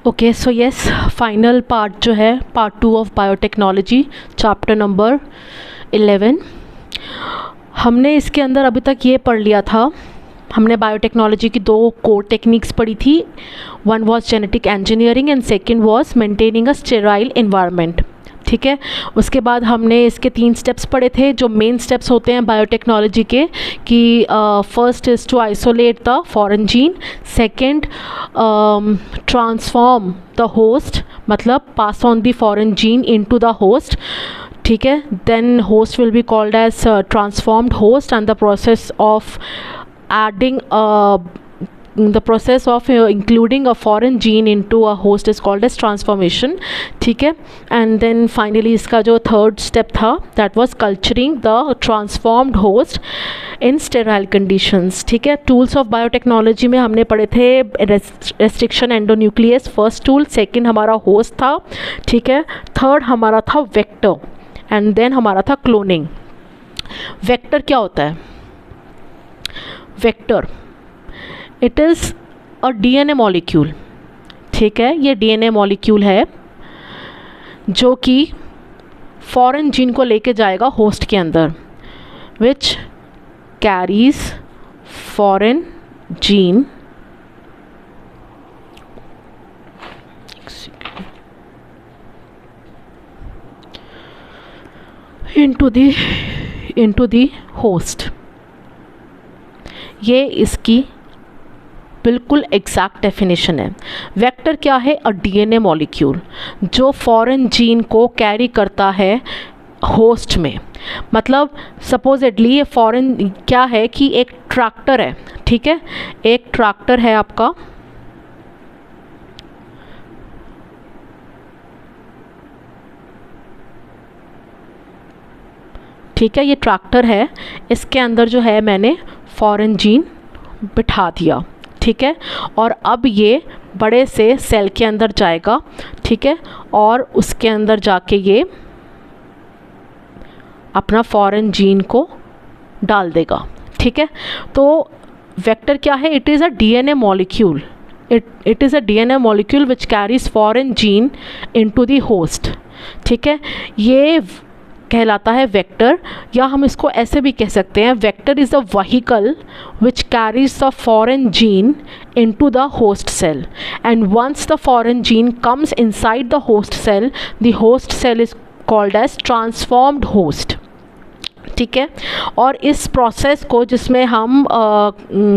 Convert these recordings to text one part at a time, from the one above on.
Okay, so yes, final part जो है part 2 of biotechnology, chapter number 11। हमने इसके अंदर अभी तक ये पढ़ लिया था, हमने बायोटेक्नोलॉजी की 2 कोर टेक्निक्स पढ़ी थी। One was genetic engineering and second was maintaining a sterile environment. ठीक है, उसके बाद हमने इसके 3 स्टेप्स पढ़े थे जो मेन स्टेप्स होते हैं बायोटेक्नोलॉजी के, कि first is to isolate the foreign gene, second transform the host, मतलब pass on the foreign gene into the host. ठीक है, then host will be called as transformed host and the process of adding the process of including a foreign gene into a host is called as transformation. ठीक है, and then finally इसका जो third step था that was culturing the transformed host in sterile conditions. ठीक है, tools of biotechnology में हमने पढ़े थे restriction endonuclease, first tool, second हमारा होस्ट था, ठीक है, थर्ड हमारा था वेक्टर एंड देन हमारा था क्लोनिंग। वेक्टर क्या होता है? Vector it is a DNA molecule. ठीक है, ये डीएनए मॉलिक्यूल है जो कि फॉरेन जीन को लेके जाएगा होस्ट के अंदर, विच carries foreign gene into the host। ये इसकी बिल्कुल एग्जैक्ट डेफिनेशन है। वेक्टर क्या है? अ डीएनए मॉलिक्यूल जो फॉरेन जीन को कैरी करता है होस्ट में। मतलब सपोजिटली ये फॉरेन क्या है कि एक ट्रैक्टर है, ठीक है, एक ट्रैक्टर है आपका, ठीक है, ये ट्रैक्टर है, इसके अंदर जो है मैंने फॉरेन जीन बिठा दिया, ठीक है, और अब ये बड़े से सेल के अंदर जाएगा, ठीक है, और उसके अंदर जाके ये अपना फॉरेन जीन को डाल देगा। ठीक है, तो वेक्टर क्या है? It is a DNA molecule, it is a DNA molecule which carries foreign gene into the host. ठीक है, ये कहलाता है वेक्टर, या हम इसको ऐसे भी कह सकते हैं, vector is a vehicle which carries the foreign gene into the host cell, and once the foreign gene comes inside the host cell, the host cell is called as transformed host. ठीक है, और इस process को जिसमें हम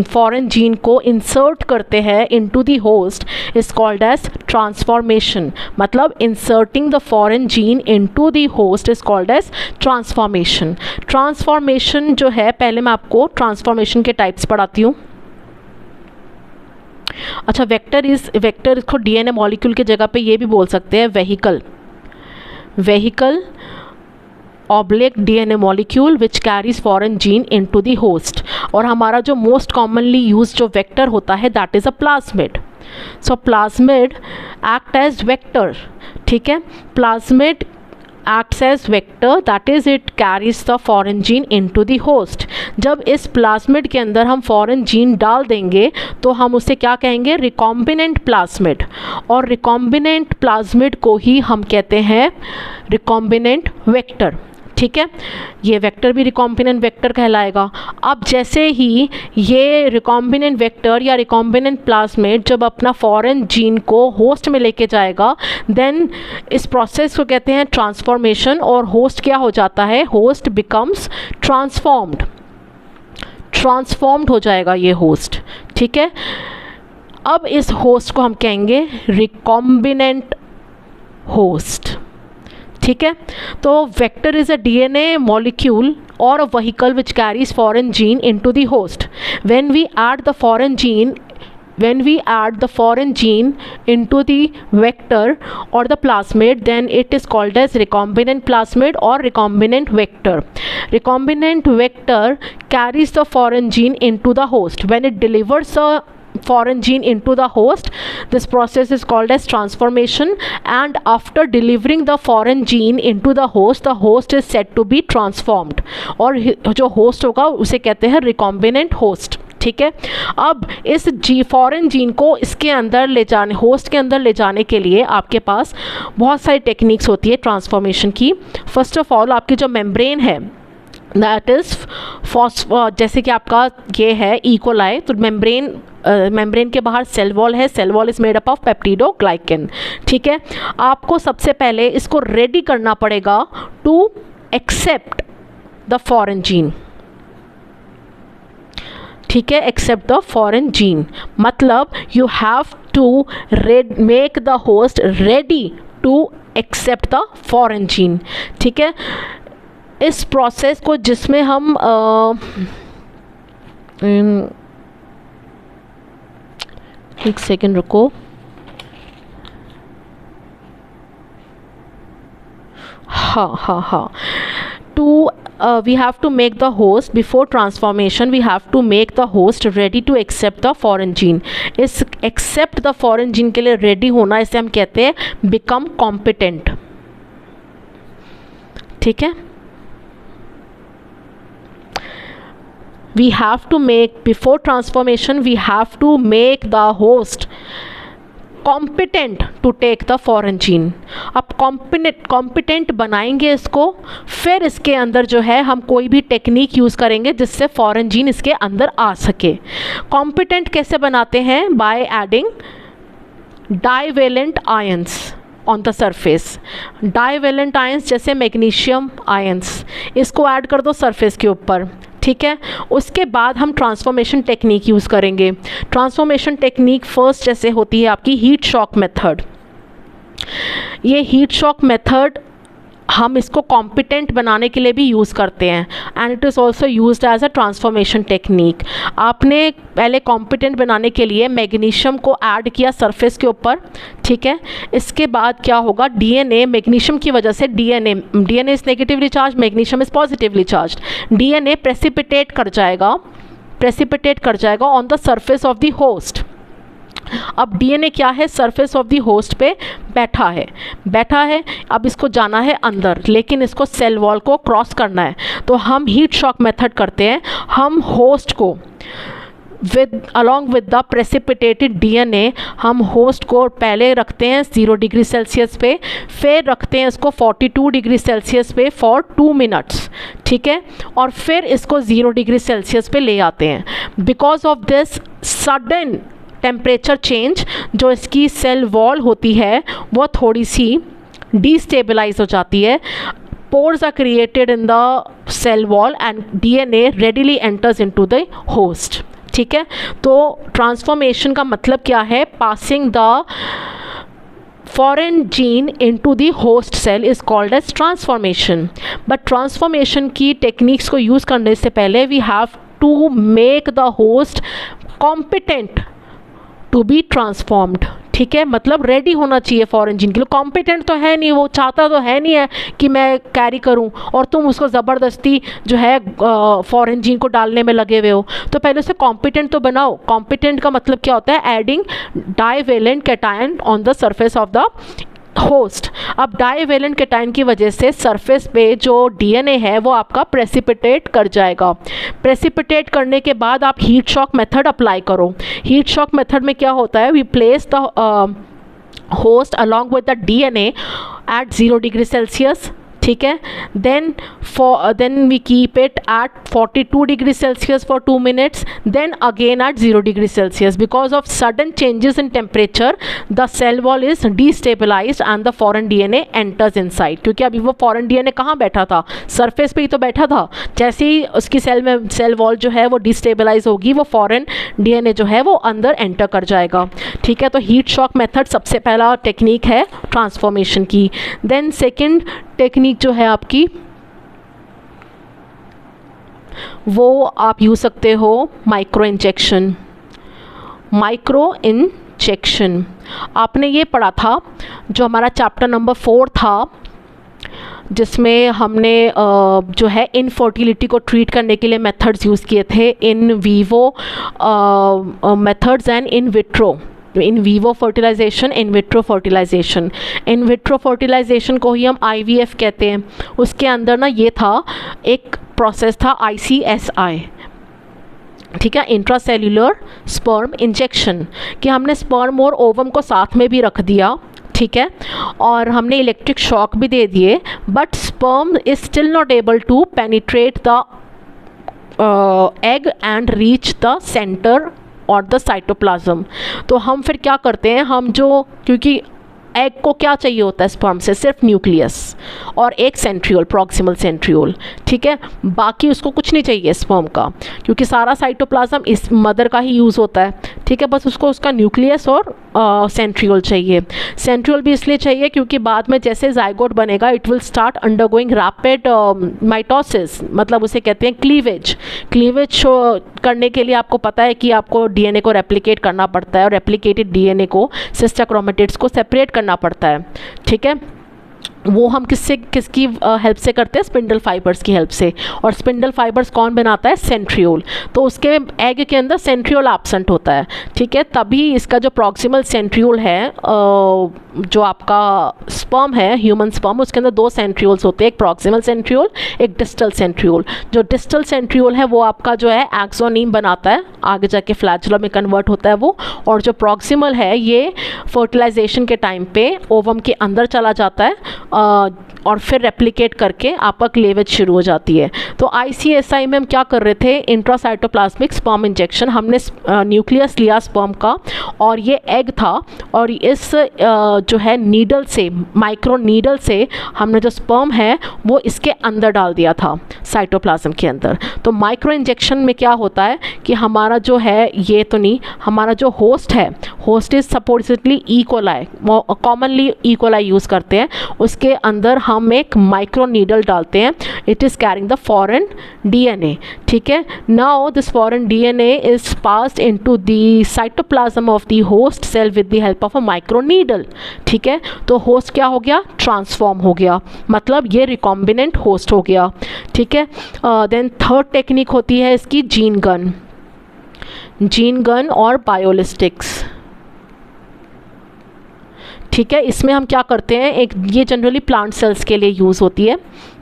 foreign gene को insert करते हैं into the host is called as transformation. मतलब inserting the foreign gene into the host is called as transformation. Transformation जो है, पहले मैं आपको ट्रांसफॉर्मेशन के टाइप्स पढ़ाती हूँ। अच्छा, वेक्टर इसको डीएनए मॉलिक्यूल की जगह पे ये भी बोल सकते हैं vehicle oblique DNA molecule which carries foreign gene into the host. और हमारा जो मोस्ट कॉमनली यूज जो वेक्टर होता है that is a plasmid. So plasmid act as vector. ठीक है, plasmid acts as vector, that is it carries the foreign gene into the host। जब इस प्लाज्मिड के अंदर हम फॉरेन जीन डाल देंगे तो हम उसे क्या कहेंगे? Recombinant plasmid. और रिकॉम्बिनेंट प्लाज्मिड को ही हम कहते हैं रिकॉम्बिनेंट वेक्टर। ठीक है, ये वेक्टर भी रिकॉम्बिनेंट वेक्टर कहलाएगा। अब जैसे ही ये रिकॉम्बिनेंट वेक्टर या रिकॉम्बिनेंट प्लाज्मिड जब अपना फॉरेन जीन को होस्ट में लेके जाएगा, देन इस प्रोसेस को कहते हैं ट्रांसफॉर्मेशन, और होस्ट क्या हो जाता है? होस्ट बिकम्स ट्रांसफॉर्म्ड हो जाएगा ये होस्ट। ठीक है, अब इस होस्ट को हम कहेंगे रिकॉम्बिनेंट होस्ट। ठीक है, तो vector is a DNA molecule or a vehicle which carries foreign gene into the host. When we add the foreign gene into the vector or the plasmid, then it is called as recombinant plasmid or recombinant vector. Recombinant vector carries the foreign gene into the host. When it delivers a foreign gene into the host, this process is called as transformation, and after delivering the foreign gene into the host is said to be transformed, और जो host होगा उसे कहते हैं recombinant host। ठीक है। अब इस फॉरेन जीन को इसके अंदर ले जाने, होस्ट के अंदर ले जाने के लिए आपके पास बहुत सारी टेक्निक्स होती है ट्रांसफॉर्मेशन की। फर्स्ट ऑफ ऑल आपकी जो मेम्ब्रेन है दैट इज़ जैसे कि आपका ये है इकोलाई, तो मेम्ब्रेन के बाहर सेल वॉल है, cell wall is made up of peptidoglycan, ठीक है। आपको सबसे पहले इसको रेडी करना पड़ेगा to accept the foreign gene, ठीक है, एक्सेप्ट द फॉरेन जीन, मतलब you have to make the host ready to accept the foreign gene, ठीक है। इस प्रोसेस को जिसमें हम एक सेकेंड रुको, हाँ to we have to make the host before transformation, we have to make the host ready to accept the foreign gene. इस accept the foreign gene के लिए ready होना, इसे हम कहते हैं become competent, ठीक है। We have to make before transformation, we have to make the host competent to take the foreign gene. अब कॉम्पिटेंट बनाएंगे इसको, फिर इसके अंदर जो है हम कोई भी टेक्निक यूज़ करेंगे जिससे फॉरेन जीन इसके अंदर आ सके। कॉम्पिटेंट कैसे बनाते हैं? By adding divalent ions on the surface. Divalent ions जैसे मैग्नीशियम आयंस, इसको ऐड कर दो सरफेस के ऊपर, ठीक है। उसके बाद हम ट्रांसफॉर्मेशन टेक्निक यूज़ करेंगे। ट्रांसफॉर्मेशन टेक्निक फर्स्ट जैसे होती है आपकी हीट शॉक मेथड। ये हीट शॉक मेथड हम इसको कॉम्पिटेंट बनाने के लिए भी यूज़ करते हैं, and it is also used as a transformation technique. आपने पहले कॉम्पिटेंट बनाने के लिए मैग्नीशियम को ऐड किया सरफेस के ऊपर, ठीक है। इसके बाद क्या होगा, डीएनए, मैग्नीशियम की वजह से DNA is negatively charge, magnesium is positively charge, DNA precipitate कर जाएगा on the surface of the host. अब डीएनए क्या है, सरफेस ऑफ द होस्ट पे बैठा है। अब इसको जाना है अंदर, लेकिन इसको सेल वॉल को क्रॉस करना है, तो हम हीट शॉक मेथड करते हैं। हम होस्ट को along with the precipitated DNA, हम होस्ट को पहले रखते हैं 0 डिग्री सेल्सियस पे, फिर रखते हैं इसको 42 डिग्री सेल्सियस पे फॉर 2 मिनट्स, ठीक है, और फिर इसको 0 डिग्री सेल्सियस पे ले आते हैं। Because of this sudden temperature change, जो इसकी सेल वॉल होती है वो थोड़ी सी डिस्टेबलाइज हो जाती है। Pores are created in the cell wall and DNA readily enters into the host, ठीक है। तो ट्रांसफॉर्मेशन का मतलब क्या है? Passing the foreign gene into the host cell is called as transformation. But transformation की टेक्निक्स को यूज़ करने से पहले we have to make the host competent to be transformed, ठीक है। मतलब रेडी होना चाहिए फॉरेन जीन के लिए। कॉम्पिटेंट तो है नहीं, वो चाहता तो है नहीं है कि मैं कैरी करूं, और तुम उसको ज़बरदस्ती जो है फॉरेन जीन को डालने में लगे हुए हो। तो पहले उसे कॉम्पिटेंट तो बनाओ। कॉम्पिटेंट का मतलब क्या होता है? Adding divalent cation on the surface of the host. अब डाइवेलेंट कैटायन की वजह से सरफेस पे जो डीएनए है वो आपका प्रेसिपिटेट कर जाएगा। प्रेसिपिटेट करने के बाद आप हीट शॉक मेथड अप्लाई करो। हीट शॉक मेथड में क्या होता है? We place the host along with the DNA at 0 degree Celsius, ठीक है। Then we keep it at 42 degree Celsius for 2 minutes, then again at 0 degree Celsius. Because of sudden changes in temperature the cell wall is destabilised and the foreign DNA enters inside. क्योंकि अभी वो foreign DNA कहाँ बैठा था? Surface पे ही तो बैठा था। जैसे ही उसकी सेल वॉल जो है वो डिस्टेबलाइज होगी, वो फॉरेन डीएनए जो है वो अंदर एंटर कर जाएगा, ठीक है। तो हीट शॉक मेथड सबसे पहला टेक्निक है ट्रांसफॉर्मेशन की। देन सेकेंड टेक्निक जो है आपकी, वो आप यूज़ सकते हो माइक्रो इंजेक्शन। आपने ये पढ़ा था, जो हमारा चैप्टर नंबर 4 था, जिसमें हमने जो है इनफर्टिलिटी को ट्रीट करने के लिए मेथड्स यूज़ किए थे, in vivo methods and in vitro. In vivo fertilisation, in vitro fertilisation. In vitro fertilisation को ही हम IVF कहते हैं। उसके अंदर ना ये था, एक प्रोसेस था ICSI, ठीक है, इंट्रासेल्यूलर स्पर्म इंजेक्शन, कि हमने स्पर्म और ओवम को साथ में भी रख दिया, ठीक है, और हमने इलेक्ट्रिक शॉक भी दे दिए, but sperm is still not able to penetrate the egg and reach the centre और द साइटोप्लाज्म। तो हम फिर क्या करते हैं, हम जो, क्योंकि एग को क्या चाहिए होता है स्पर्म से, सिर्फ न्यूक्लियस और एक सेंट्रियोल, प्रॉक्सिमल सेंट्रियोल, ठीक है, बाकी उसको कुछ नहीं चाहिए स्पर्म का, क्योंकि सारा साइटोप्लाज्म इस मदर का ही यूज़ होता है, ठीक है, बस उसको उसका न्यूक्लियस और सेंट्रियोल चाहिए। सेंट्रियोल भी इसलिए चाहिए क्योंकि बाद में जैसे जाइगोट बनेगा it will start undergoing rapid mitosis, मतलब उसे कहते हैं क्लीवेज। क्लीवेज करने के लिए आपको पता है कि आपको डीएनए को रेप्लिकेट करना पड़ता है, और रेप्लिकेटेड डीएनए को सिस्टर क्रोमेटिड्स को सेपरेट करना पड़ता है, ठीक है। वो हम किसकी हेल्प से करते हैं, स्पिंडल फाइबर्स की हेल्प से, और स्पिंडल फाइबर्स कौन बनाता है, सेंट्रियोल। तो उसके एग के अंदर सेंट्रियोल एब्सेंट होता है, ठीक है, तभी इसका जो प्रॉक्सिमल सेंट्रियोल है, जो आपका स्पर्म है, ह्यूमन स्पर्म, उसके अंदर दो सेंट्रियोल्स होते हैं, एक प्रॉक्सिमल सेंट्रियोल, एक डिस्टल सेंट्रियोल। जो डिस्टल सेंट्रियोल है वो आपका जो है एक्सोनीम बनाता है, आगे जाके फ्लैचुला में कन्वर्ट होता है वो, और जो प्रॉक्सिमल है ये फर्टिलाइजेशन के टाइम पे ओवम के अंदर चला जाता है, और फिर रेप्लिकेट करके आपका क्लेवेज शुरू हो जाती है। तो ICSI में हम क्या कर रहे थे, इंट्रासाइटोप्लाज्मिक स्पर्म इंजेक्शन, हमने न्यूक्लियस लिया स्पर्म का, और ये एग था, और इस जो है नीडल से, माइक्रो नीडल से हमने जो स्पर्म है वो इसके अंदर डाल दिया था, साइटोप्लाज्म के अंदर। तो माइक्रो इंजेक्शन में क्या होता है कि हमारा जो है, ये तो नहीं, हमारा जो होस्ट है, host is supposedly E coli, commonly E coli use करते हैं, उसके अंदर हम एक माइक्रो नीडल डालते हैं, it is carrying the foreign DNA, ठीक है। Now this foreign DNA is passed into the cytoplasm of the host cell with the help of a micro needle, ठीक है। तो होस्ट क्या हो गया, ट्रांसफॉर्म हो गया, मतलब ये रिकॉम्बिनेंट होस्ट हो गया, ठीक है। देन थर्ड टेक्निक होती है इसकी जीन गन, जीन गन और बायोलिस्टिक्स, ठीक है। इसमें हम क्या करते हैं, एक ये जनरली प्लांट सेल्स के लिए यूज़ होती है,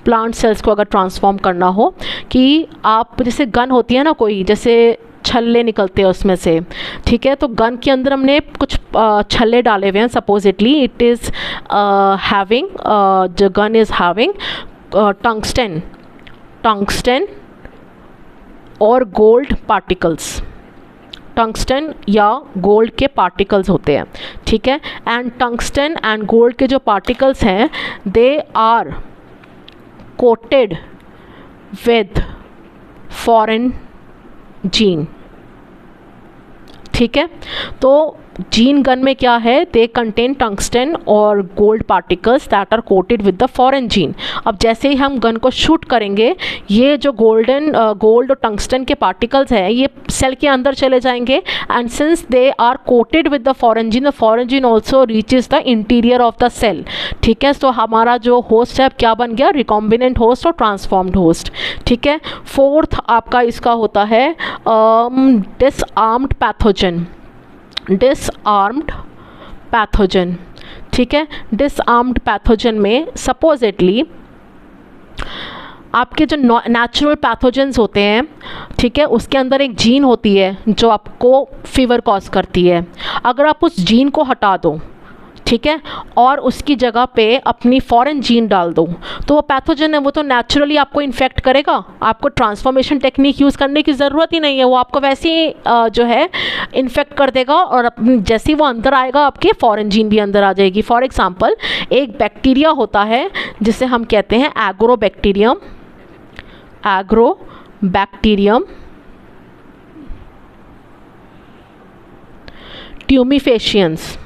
प्लांट सेल्स को अगर ट्रांसफॉर्म करना हो, कि आप जैसे गन होती है ना कोई, जैसे छल्ले निकलते हैं उसमें से, ठीक है, तो गन के अंदर हमने कुछ छल्ले डाले हुए हैं, सपोजिटली इट इज़ हैविंग, जो गन इज़ हैविंग टंगस्टन और गोल्ड पार्टिकल्स, टंगस्टन या गोल्ड के पार्टिकल्स होते हैं, ठीक है। एंड टंगस्टन एंड गोल्ड के जो पार्टिकल्स हैं they are coated with foreign gene, ठीक है। तो जीन गन में क्या है, दे कंटेन टंगस्टन और gold particles that are coated with the foreign gene. अब जैसे ही हम गन को शूट करेंगे, ये जो गोल्ड और टंगस्टन के पार्टिकल्स हैं ये सेल के अंदर चले जाएंगे, and since they are coated with the foreign gene also reaches the interior of the cell, ठीक है। तो हमारा जो होस्ट है क्या बन गया, रिकॉम्बिनेंट होस्ट और ट्रांसफॉर्म्ड होस्ट, ठीक है। फोर्थ आपका इसका होता है डिसआर्म्ड पैथोजन, डिसआर्म्ड पैथोजन, ठीक है। डिसआर्म्ड पैथोजन में सपोजिटली आपके जो नेचुरल पैथोजेंस होते हैं, ठीक है, उसके अंदर एक जीन होती है जो आपको फीवर कॉज करती है। अगर आप उस जीन को हटा दो, ठीक है, और उसकी जगह पे अपनी फॉरेन जीन डाल दो, तो वो पैथोजन है वो तो नेचुरली आपको इन्फेक्ट करेगा, आपको ट्रांसफॉर्मेशन टेक्निक यूज़ करने की ज़रूरत ही नहीं है, वो आपको वैसे ही जो है इन्फेक्ट कर देगा, और जैसे ही वो अंदर आएगा आपके फॉरेन जीन भी अंदर आ जाएगी। फॉर एग्जांपल एक बैक्टीरिया होता है जिसे हम कहते हैं agrobacterium, agrobacterium tumefaciens,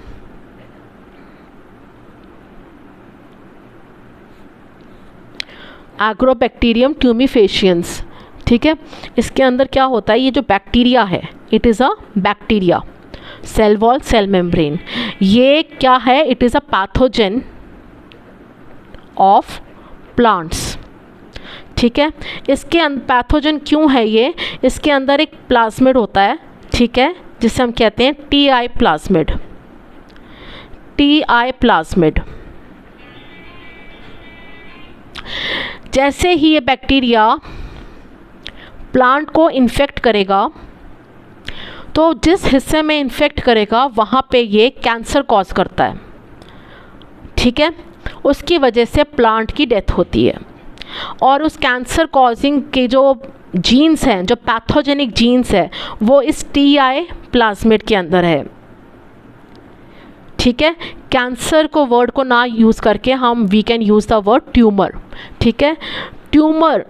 agrobacterium tumefaciens, ठीक है। इसके अंदर क्या होता है, ये जो बैक्टीरिया है it is a bacteria, cell wall cell membrane, ये क्या है, it is a pathogen of plants, ठीक है। इसके पैथोजन क्यों है ये, इसके अंदर एक प्लाज्मिड होता है, ठीक है, जिसे हम कहते हैं TI प्लाज्मिड, TI प्लाज्मिड। जैसे ही ये बैक्टीरिया प्लांट को इन्फेक्ट करेगा, तो जिस हिस्से में इन्फेक्ट करेगा वहाँ पे ये कैंसर कॉज करता है, ठीक है। उसकी वजह से प्लांट की डेथ होती है। और उस कैंसर कॉजिंग के जो जीन्स हैं, जो पैथोजेनिक जीन्स है, वो इस TI प्लाज्मिड के अंदर है, ठीक है। कैंसर को वर्ड को ना यूज़ करके हम we can use the word tumour, ठीक है। ट्यूमर,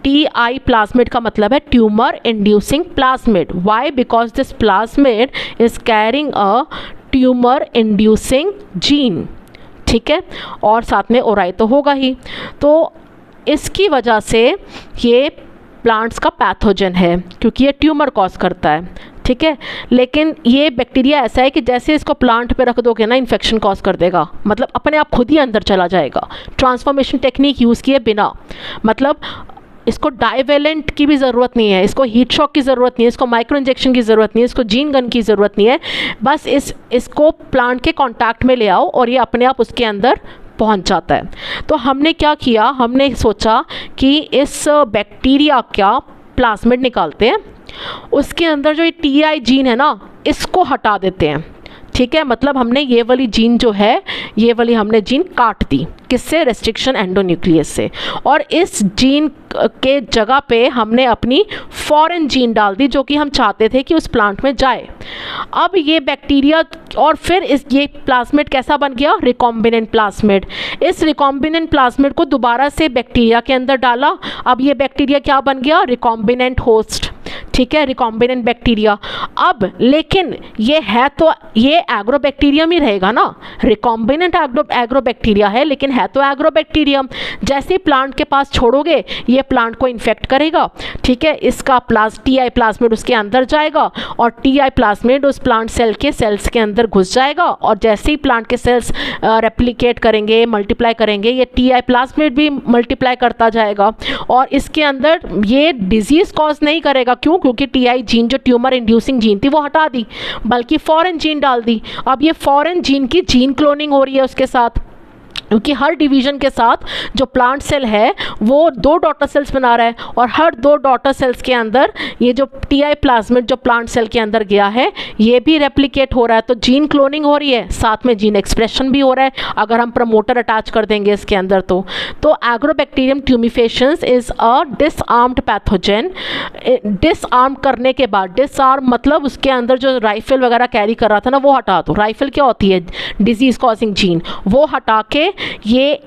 TI प्लाज्मिड का मतलब है tumour inducing plasmid. Why? Because this plasmid is carrying a tumour inducing gene, ठीक है। और साथ में ओराई तो होगा ही, तो इसकी वजह से ये प्लांट्स का पैथोजन है, क्योंकि ये ट्यूमर कॉज करता है, ठीक है। लेकिन ये बैक्टीरिया ऐसा है कि जैसे इसको प्लांट पे रख दोगे ना, इन्फेक्शन कॉज कर देगा, मतलब अपने आप खुद ही अंदर चला जाएगा, ट्रांसफॉर्मेशन टेक्निक यूज़ किए बिना। मतलब इसको डाइवेलेंट की भी ज़रूरत नहीं है, इसको हीट शॉक की ज़रूरत नहीं है, इसको माइक्रो इंजेक्शन की ज़रूरत नहीं है, इसको जीन गन की ज़रूरत नहीं है। बस इसको प्लांट के कांटेक्ट में ले आओ और ये अपने आप उसके अंदर पहुंच जाता है। तो हमने क्या किया, हमने सोचा कि इस बैक्टीरिया का प्लाज्मिड निकालते हैं, उसके अंदर जो ये TI जीन है ना, इसको हटा देते हैं, ठीक है। मतलब हमने ये वाली जीन जो है, ये वाली हमने जीन काट दी, किससे? रेस्ट्रिक्शन एंडोन्यूक्लियस से। और इस जीन के जगह पे हमने अपनी फॉरेन जीन डाल दी, जो कि हम चाहते थे कि उस प्लांट में जाए। अब ये बैक्टीरिया, और फिर ये प्लाज्मिड कैसा बन गया? Recombinant plasmid. इस रिकॉम्बिनेंट प्लाज्मिड को दोबारा से बैक्टीरिया के अंदर डाला। अब ये बैक्टीरिया क्या बन गया? रिकॉम्बिनेंट होस्ट, ठीक है, रिकॉम्बिनेंट बैक्टीरिया। अब लेकिन ये है तो ये एग्रोबैक्टीरियम ही रहेगा ना, रिकॉम्बिनेंट एग्रोबैक्टीरिया है, लेकिन है तो एग्रोबैक्टीरियम। जैसे ही प्लांट के पास छोड़ोगे, ये प्लांट को इन्फेक्ट करेगा, ठीक है। इसका TI प्लाज्मिड उसके अंदर जाएगा और TI प्लाज्मिड उस प्लांट सेल के सेल्स के अंदर घुस जाएगा, और जैसे ही प्लांट के सेल्स रेप्लिकेट करेंगे, मल्टीप्लाई करेंगे, ये TI प्लाज्मिड भी मल्टीप्लाई करता जाएगा और इसके अंदर ये डिजीज़ कॉज नहीं करेगा। क्यों? क्योंकि TI जीन जो ट्यूमर इंड्यूसिंग जीन थी वो हटा दी, बल्कि फॉरेन जीन डाल दी। अब ये फॉरेन जीन की जीन क्लोनिंग हो रही है उसके साथ, क्योंकि हर डिवीजन के साथ जो प्लांट सेल है वो 2 डॉटर सेल्स बना रहा है, और हर 2 डॉटर सेल्स के अंदर ये जो TI प्लाज्मिड जो प्लांट सेल के अंदर गया है, ये भी रेप्लिकेट हो रहा है। तो जीन क्लोनिंग हो रही है, साथ में जीन एक्सप्रेशन भी हो रहा है, अगर हम प्रमोटर अटैच कर देंगे इसके अंदर तो Agrobacterium tumefaciens is a disarmed pathogen. Disarm करने के बाद, डिसआर्म मतलब उसके अंदर जो राइफल वगैरह कैरी कर रहा था ना, वो हटा दो। राइफल क्या होती है? Disease causing gene. वो हटा के ये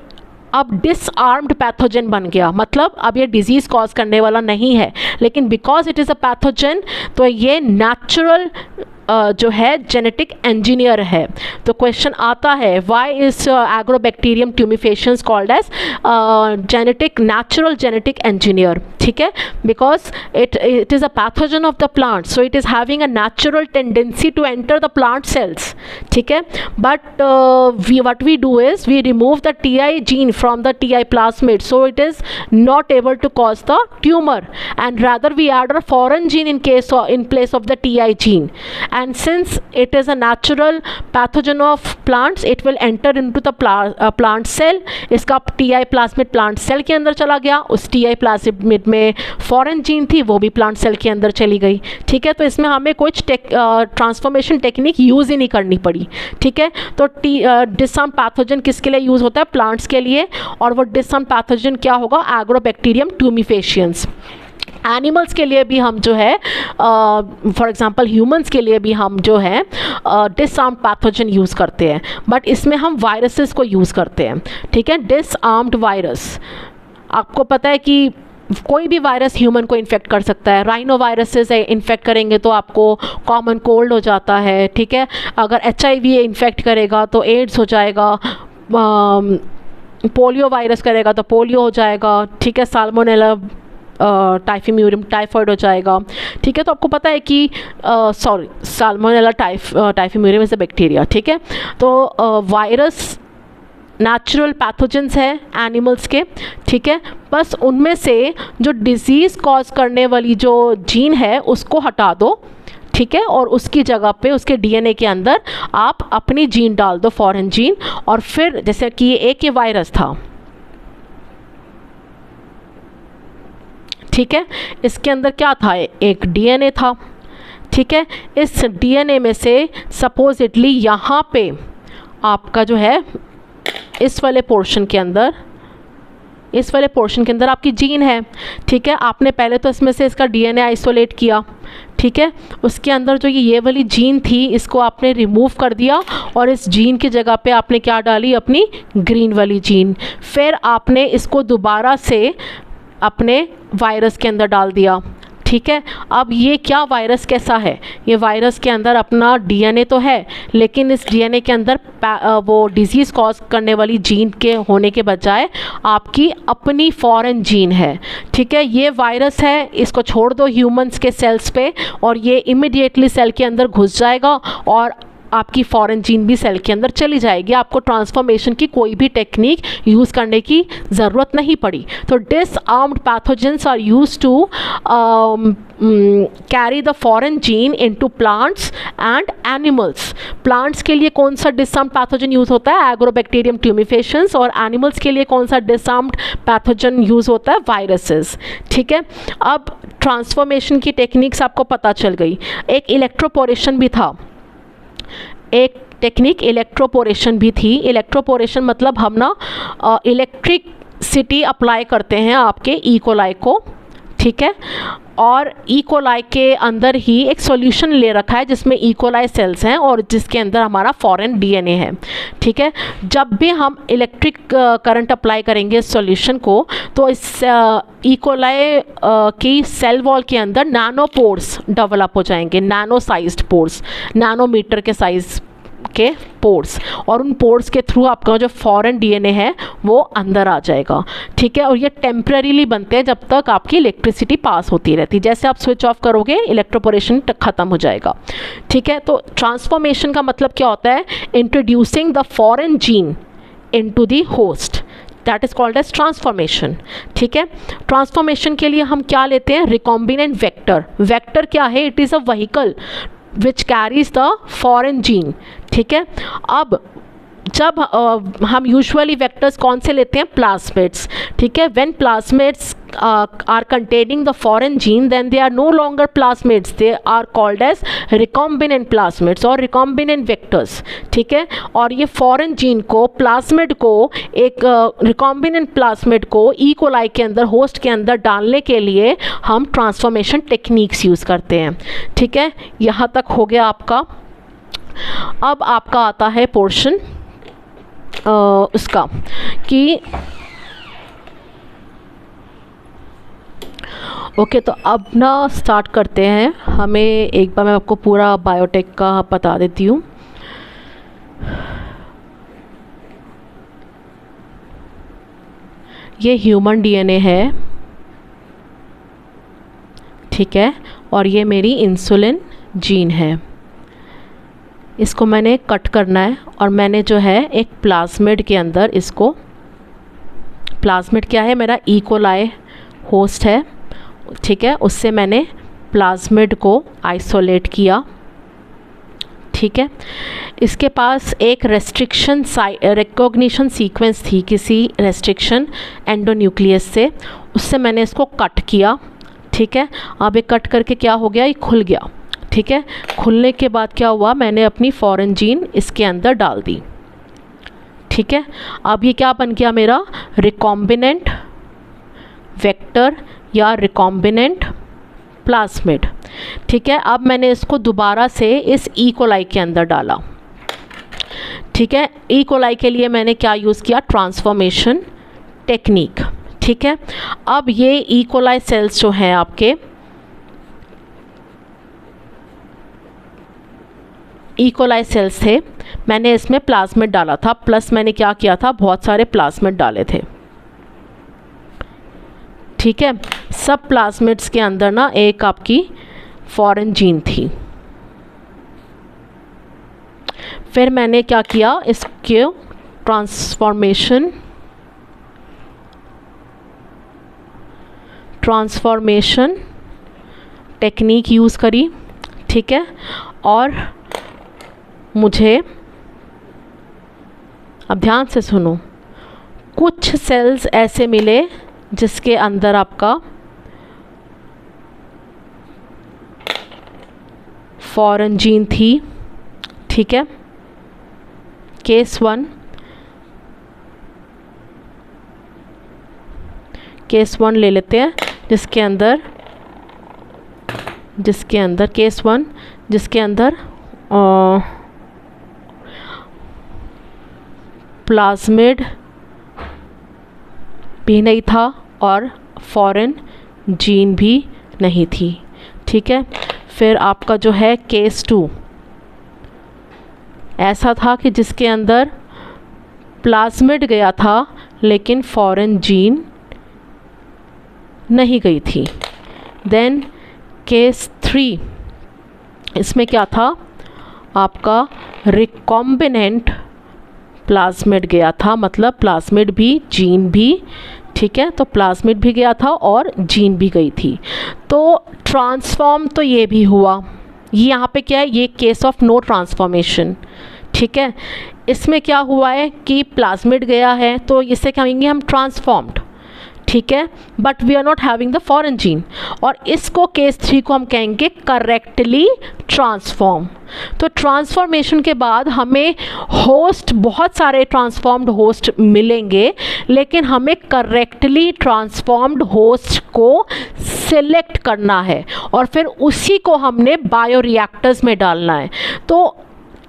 अब डिसआर्म्ड पैथोजन बन गया, मतलब अब ये डिजीज कॉज करने वाला नहीं है, लेकिन because it is a pathogen तो ये नेचुरल जो है जेनेटिक इंजीनियर है। तो क्वेश्चन आता है, why is agrobacterium tumefaciens called as natural genetic engineer, ठीक है। Because it is a pathogen of the plant, so it is having a natural tendency to enter the plant cells, ठीक है। But what we do is we remove the TI gene from the TI plasmid, so it is not able to cause the tumor, and rather we add a foreign gene in place of the TI gene. And since it is a natural pathogen of plants, it will enter into the plant cell. इसका TI plasmid plant cell के अंदर चला गया, उस TI plasmid में foreign gene थी, वो भी प्लांट सेल के अंदर चली गई, ठीक है। तो इसमें हमें कुछ ट्रांसफॉर्मेशन टेक्निक यूज़ ही नहीं करनी पड़ी, ठीक है। तो डिसआर्म पैथोजन किसके लिए यूज़ होता है? प्लांट्स के लिए। और वो डिसआर्म पैथोजन क्या होगा? Agrobacterium tumefaciens. एनिमल्स के लिए भी हम जो है, फॉर एग्जांपल ह्यूमंस के लिए भी हम जो है डिसआर्म्ड पैथोजन यूज़ करते हैं, बट इसमें हम वायरसेस को यूज़ करते हैं, ठीक है। डिसआर्म्ड वायरस, आपको पता है कि कोई भी वायरस ह्यूमन को इन्फेक्ट कर सकता है। राइनो वायरसेस इन्फेक्ट करेंगे तो आपको कॉमन कोल्ड हो जाता है, ठीक है। अगर HIV इन्फेक्ट करेगा तो एड्स हो जाएगा, पोलियो वायरस करेगा तो पोलियो हो जाएगा, ठीक है। साल्मोनेला टाइफीम्यूरियम टाइफॉइड हो जाएगा, ठीक है। तो आपको पता है कि साल्मोनेला टाइफीम्यूरियम इज़ अ बैक्टीरिया, ठीक है। तो वायरस नेचुरल पैथोजेंस है एनिमल्स के, ठीक है। बस उनमें से जो डिजीज़ कॉज करने वाली जो जीन है उसको हटा दो, ठीक है, और उसकी जगह पे उसके DNA के अंदर आप अपनी जीन डाल दो, फॉरेन जीन। और फिर जैसे कि ये वायरस था, ठीक है, इसके अंदर क्या था? एक DNA था, ठीक है। इस डीएनए में से सपोजिटली यहाँ पे आपका जो है इस वाले पोर्शन के अंदर आपकी जीन है, ठीक है। आपने पहले तो इसमें से इसका डीएनए आइसोलेट किया, ठीक है। उसके अंदर जो ये वाली जीन थी इसको आपने रिमूव कर दिया और इस जीन की जगह पे आपने क्या डाली, अपनी ग्रीन वाली जीन। फिर आपने इसको दोबारा से अपने वायरस के अंदर डाल दिया, ठीक है। अब ये क्या वायरस कैसा है, ये वायरस के अंदर अपना डीएनए तो है, लेकिन इस डीएनए के अंदर वो डिजीज़ कॉज करने वाली जीन के होने के बजाय आपकी अपनी फॉरेन जीन है, ठीक है। ये वायरस है, इसको छोड़ दो ह्यूमंस के सेल्स पे और ये इमिडिएटली सेल के अंदर घुस जाएगा और आपकी फॉरेन जीन भी सेल के अंदर चली जाएगी। आपको ट्रांसफॉर्मेशन की कोई भी टेक्निक यूज़ करने की ज़रूरत नहीं पड़ी। तो disarmed pathogens are used to carry the foreign gene into plants and animals. Plants के लिए कौन सा डिसआर्म्ड पैथोजन यूज़ होता है, एग्रोबैक्टीरियम ट्यूमिफेशंस, और एनिमल्स के लिए कौन सा डिसआर्म्ड पैथोजन यूज़ होता है, वायरसेस, ठीक है। अब ट्रांसफॉर्मेशन की टेक्निक्स आपको पता चल गई। एक इलेक्ट्रोपोरेशन भी था, एक टेक्निक इलेक्ट्रोपोरेशन भी थी। इलेक्ट्रोपोरेशन मतलब हम ना इलेक्ट्रिसिटी अप्लाई करते हैं आपके इकोलाई को, ठीक है। और इकोलाई के अंदर ही एक सॉल्यूशन ले रखा है जिसमें इकोलाई सेल्स हैं और जिसके अंदर हमारा फॉरेन डीएनए है, ठीक है। जब भी हम इलेक्ट्रिक करंट अप्लाई करेंगे इस सॉल्यूशन को, तो इस इकोलाई की सेल वॉल के अंदर नैनोपोर्स डेवलप हो जाएंगे, नैनो साइज्ड पोर्स, नैनोमीटर के साइज के पोर्स, और उन पोर्स के थ्रू आपका जो फॉरेन डीएनए है वो अंदर आ जाएगा, ठीक है। और ये टेम्परेरीली बनते हैं जब तक आपकी इलेक्ट्रिसिटी पास होती रहती, जैसे आप स्विच ऑफ करोगे इलेक्ट्रोपोरेशन ख़त्म हो जाएगा, ठीक है। तो ट्रांसफॉर्मेशन का मतलब क्या होता है, introducing the foreign gene into the host, that is called as transformation, ठीक है। ट्रांसफॉर्मेशन के लिए हम क्या लेते हैं, रिकॉम्बिनेंट वेक्टर। वेक्टर क्या है, it is a vehicle which carries the foreign gene, ठीक है। अब जब हम यूजुअली वेक्टर्स कौन से लेते हैं, प्लाज्मिड्स, ठीक है। When plasmids are containing the foreign gene, then they are no longer plasmids, they are called as recombinant plasmids और रिकॉम्बिनेंट वेक्टर्स, ठीक है। और ये फॉरेन जीन को, प्लाज्मिड को, एक रिकॉम्बिनेंट प्लाज्मिड को ई कोलाई के अंदर, होस्ट के अंदर डालने के लिए हम ट्रांसफॉर्मेशन टेक्निक्स यूज़ करते हैं, ठीक है। यहाँ तक हो गया आपका। अब आपका आता है पोर्शन उसका कि ओके, तो अब ना स्टार्ट करते हैं। हमें एक बार मैं आपको पूरा बायोटेक का बता देती हूँ। ये ह्यूमन डीएनए है, ठीक है, और ये मेरी इंसुलिन जीन है। इसको मैंने कट करना है और मैंने जो है एक प्लाज्मिड के अंदर इसको, प्लाज्मिड क्या है, मेरा ई कोलाई होस्ट है, ठीक है, उससे मैंने प्लाज्मिड को आइसोलेट किया, ठीक है। इसके पास एक रेस्ट्रिक्शन रिकॉग्निशन सीक्वेंस थी किसी रेस्ट्रिक्शन एंडोन्यूक्लियस से, उससे मैंने इसको कट किया, ठीक है। अब ये कट करके क्या हो गया, ये खुल गया, ठीक है। खुलने के बाद क्या हुआ, मैंने अपनी फॉरेन जीन इसके अंदर डाल दी, ठीक है। अब ये क्या बन गया, मेरा रिकॉम्बिनेंट वेक्टर या रिकॉम्बिनेंट प्लाज्मिड, ठीक है। अब मैंने इसको दोबारा से इस ई कोलाई के अंदर डाला, ठीक है। ई कोलाई के लिए मैंने क्या यूज़ किया, ट्रांसफॉर्मेशन टेक्निक, ठीक है। अब ये ई कोलाई सेल्स जो हैं आपके, ई कोलाई सेल्स थे, मैंने इसमें प्लाज्मिड डाला था, प्लस मैंने क्या किया था, बहुत सारे प्लाज्मिड डाले थे, ठीक है। सब प्लाज्मिड्स के अंदर ना एक आपकी फॉरेन जीन थी। फिर मैंने क्या किया, इसके ट्रांसफॉर्मेशन टेक्निक यूज़ करी, ठीक है। और मुझे, अब ध्यान से सुनो, कुछ सेल्स ऐसे मिले जिसके अंदर आपका फॉरेन जीन थी, ठीक है। केस 1, केस 1 ले लेते हैं, जिसके अंदर केस 1 जिसके अंदर प्लाज्मिड भी नहीं था और फॉरेन जीन भी नहीं थी, ठीक है। फिर आपका जो है केस 2 ऐसा था कि जिसके अंदर प्लाज्मिड गया था लेकिन फॉरेन जीन नहीं गई थी। देन केस 3, इसमें क्या था, आपका रिकॉम्बिनेंट प्लाज्मिड गया था, मतलब प्लाज्मिड भी जीन भी, ठीक है। तो प्लाज्मिड भी गया था और जीन भी गई थी। तो ट्रांसफॉर्म तो ये भी हुआ, ये यहाँ पे क्या है, ये केस ऑफ नो ट्रांसफॉर्मेशन, ठीक है। इसमें क्या हुआ है कि प्लाज्मिड गया है तो इसे कहेंगे हम ट्रांसफॉर्म्ड, ठीक है, but we are not having the foreign gene. और इसको केस 3 को हम कहेंगे करेक्टली ट्रांसफॉर्म। तो ट्रांसफॉर्मेशन के बाद हमें होस्ट, बहुत सारे ट्रांसफॉर्म्ड होस्ट मिलेंगे, लेकिन हमें करेक्टली ट्रांसफॉर्म्ड होस्ट को सिलेक्ट करना है और फिर उसी को हमने बायोरिएक्टर्स में डालना है। तो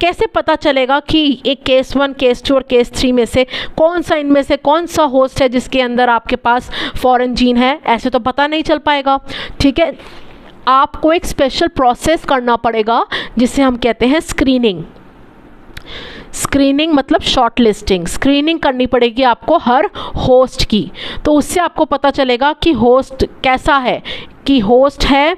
कैसे पता चलेगा कि एक केस 1, केस 2 और केस 3 में से कौन सा, इनमें से कौन सा होस्ट है जिसके अंदर आपके पास फॉरेन जीन है? ऐसे तो पता नहीं चल पाएगा, ठीक है। आपको एक स्पेशल प्रोसेस करना पड़ेगा जिसे हम कहते हैं स्क्रीनिंग। स्क्रीनिंग मतलब शॉर्ट लिस्टिंग, स्क्रीनिंग करनी पड़ेगी आपको हर होस्ट की। तो उससे आपको पता चलेगा कि होस्ट कैसा है, कि होस्ट है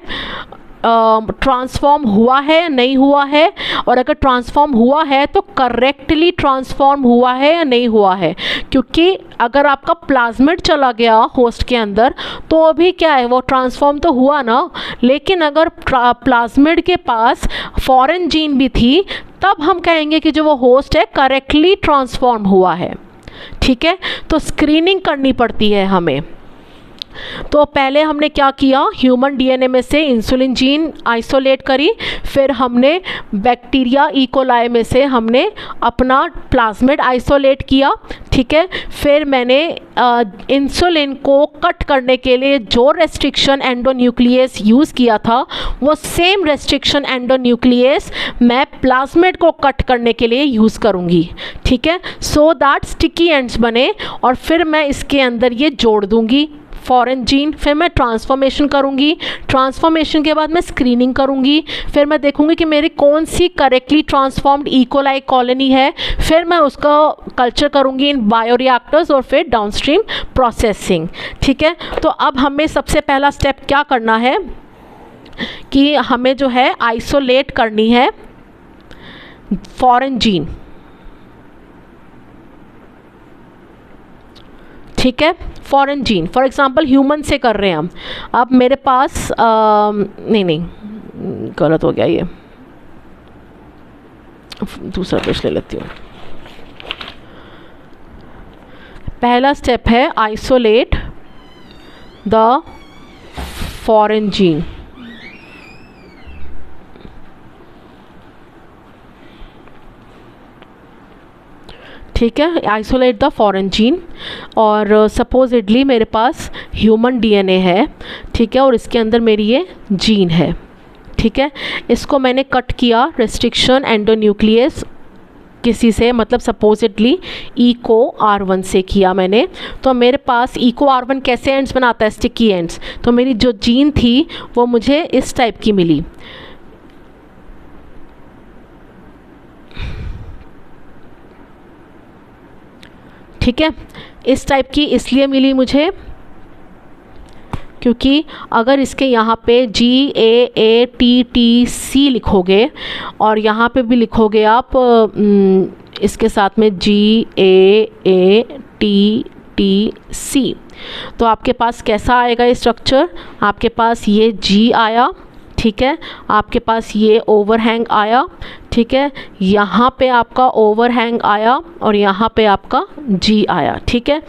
ट्रांसफॉर्म हुआ है नहीं हुआ है, और अगर ट्रांसफॉर्म हुआ है तो करेक्टली ट्रांसफॉर्म हुआ है या नहीं हुआ है। क्योंकि अगर आपका प्लाज्मिड चला गया होस्ट के अंदर तो अभी क्या है, वो ट्रांसफॉर्म तो हुआ ना, लेकिन अगर प्लाज्मिड के पास फॉरेन जीन भी थी तब हम कहेंगे कि जो वो होस्ट है करेक्टली ट्रांसफॉर्म हुआ है, ठीक है। तो स्क्रीनिंग करनी पड़ती है हमें। तो पहले हमने क्या किया, ह्यूमन डीएनए में से इंसुलिन जीन आइसोलेट करी, फिर हमने बैक्टीरिया इकोलाई में से हमने अपना प्लाज्मिड आइसोलेट किया, ठीक है। फिर मैंने इंसुलिन को कट करने के लिए जो रेस्ट्रिक्शन एंडोन्यूक्लियस यूज़ किया था वो सेम रेस्ट्रिक्शन एंडोन्यूक्लियस मैं प्लाज्मिड को कट करने के लिए यूज़ करूँगी, ठीक है, सो दैट स्टिकी एंड्स बने। और फिर मैं इसके अंदर ये जोड़ दूँगी फॉरेन जीन, फिर मैं ट्रांसफॉर्मेशन करूंगी, ट्रांसफॉर्मेशन के बाद मैं स्क्रीनिंग करूंगी, फिर मैं देखूंगी कि मेरी कौन सी करेक्टली ट्रांसफॉर्म्ड इकोलाई कॉलोनी है, फिर मैं उसका कल्चर करूंगी इन बायोरिएक्टर्स और फिर डाउनस्ट्रीम प्रोसेसिंग, ठीक है। तो अब हमें सबसे पहला स्टेप क्या करना है कि हमें जो है आइसोलेट करनी है फॉरेन जीन, ठीक है। Foreign gene for example human से कर रहे हैं हम। अब मेरे पास नहीं गलत हो गया, ये दूसरा पेज ले लेती हूँ। पहला स्टेप है आइसोलेट द फॉरेन जीन, ठीक है, आइसोलेट द फॉरेन जीन। और सपोजिटली मेरे पास ह्यूमन डीएनए है, ठीक है, और इसके अंदर मेरी ये जीन है, ठीक है। इसको मैंने कट किया रेस्ट्रिक्शन एंडोन्यूक्लियस किसी से, मतलब सपोजिटली इको R1 से किया मैंने। तो मेरे पास इको R1 कैसे एंड्स बनाता है, स्टिकी एंड्स। तो मेरी जो जीन थी वो मुझे इस टाइप की मिली, ठीक है, इस टाइप की इसलिए मिली मुझे क्योंकि अगर इसके यहाँ पे GAATTC लिखोगे और यहाँ पे भी लिखोगे आप इसके साथ में GAATTC, तो आपके पास कैसा आएगा ये स्ट्रक्चर, आपके पास ये G आया, ठीक है, आपके पास ये ओवरहैंग आया, ठीक है, यहाँ पे आपका ओवरहैंग आया और यहाँ पे आपका G आया, ठीक है,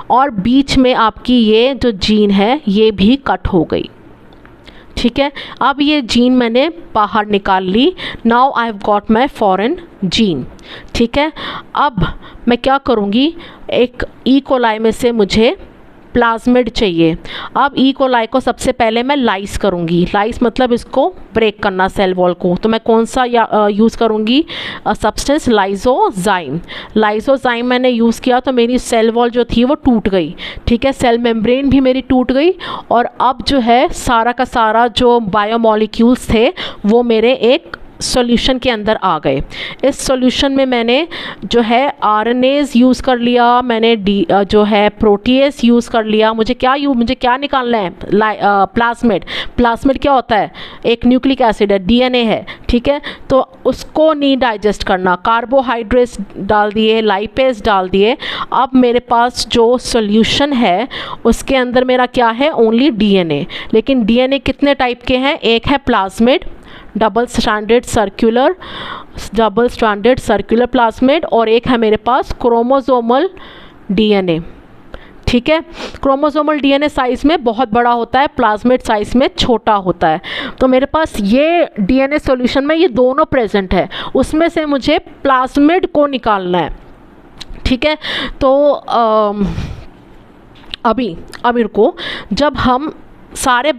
और बीच में आपकी ये जो जीन है ये भी कट हो गई, ठीक है, अब ये जीन मैंने बाहर निकाल ली। Now I have got my foreign gene. ठीक है, अब मैं क्या करूँगी, एक ई कोलाई में से मुझे प्लाज्मिड चाहिए। अब ई कोलाई को सबसे पहले मैं लाइस करूँगी। लाइस मतलब इसको ब्रेक करना सेल वॉल को। तो मैं कौन सा यूज़ करूँगी, सब्सटेंस लाइसोजाइम। लाइसोजाइम मैंने यूज़ किया तो मेरी सेल वॉल जो थी वो टूट गई। ठीक है, सेल मेम्ब्रेन भी मेरी टूट गई और अब जो है सारा का सारा जो बायोमोलिक्यूल्स थे वो मेरे एक सॉल्यूशन के अंदर आ गए। इस सॉल्यूशन में मैंने जो है आरएनएज यूज़ कर लिया, मैंने जो है प्रोटीएस यूज़ कर लिया। मुझे क्या निकालना है, प्लाज्मिड। प्लाज्मिड क्या होता है, एक न्यूक्लिक एसिड है, डीएनए है। ठीक है, तो उसको नहीं डाइजेस्ट करना, कार्बोहाइड्रेट्स डाल दिए, लाइपेज डाल दिए। अब मेरे पास जो सॉल्यूशन है उसके अंदर मेरा क्या है, ओनली डीएनए। लेकिन डीएनए कितने टाइप के हैं, एक है plasmid, double stranded circular plasmid, और एक है मेरे पास क्रोमोसोमल डीएनए। ठीक है, क्रोमोसोमल डीएनए साइज़ में बहुत बड़ा होता है, प्लाज्मिड साइज़ में छोटा होता है। तो मेरे पास ये डीएनए सॉल्यूशन में ये दोनों प्रेजेंट है, उसमें से मुझे प्लाज्मिड को निकालना है। ठीक है, तो अभी रुको, जब हम सारे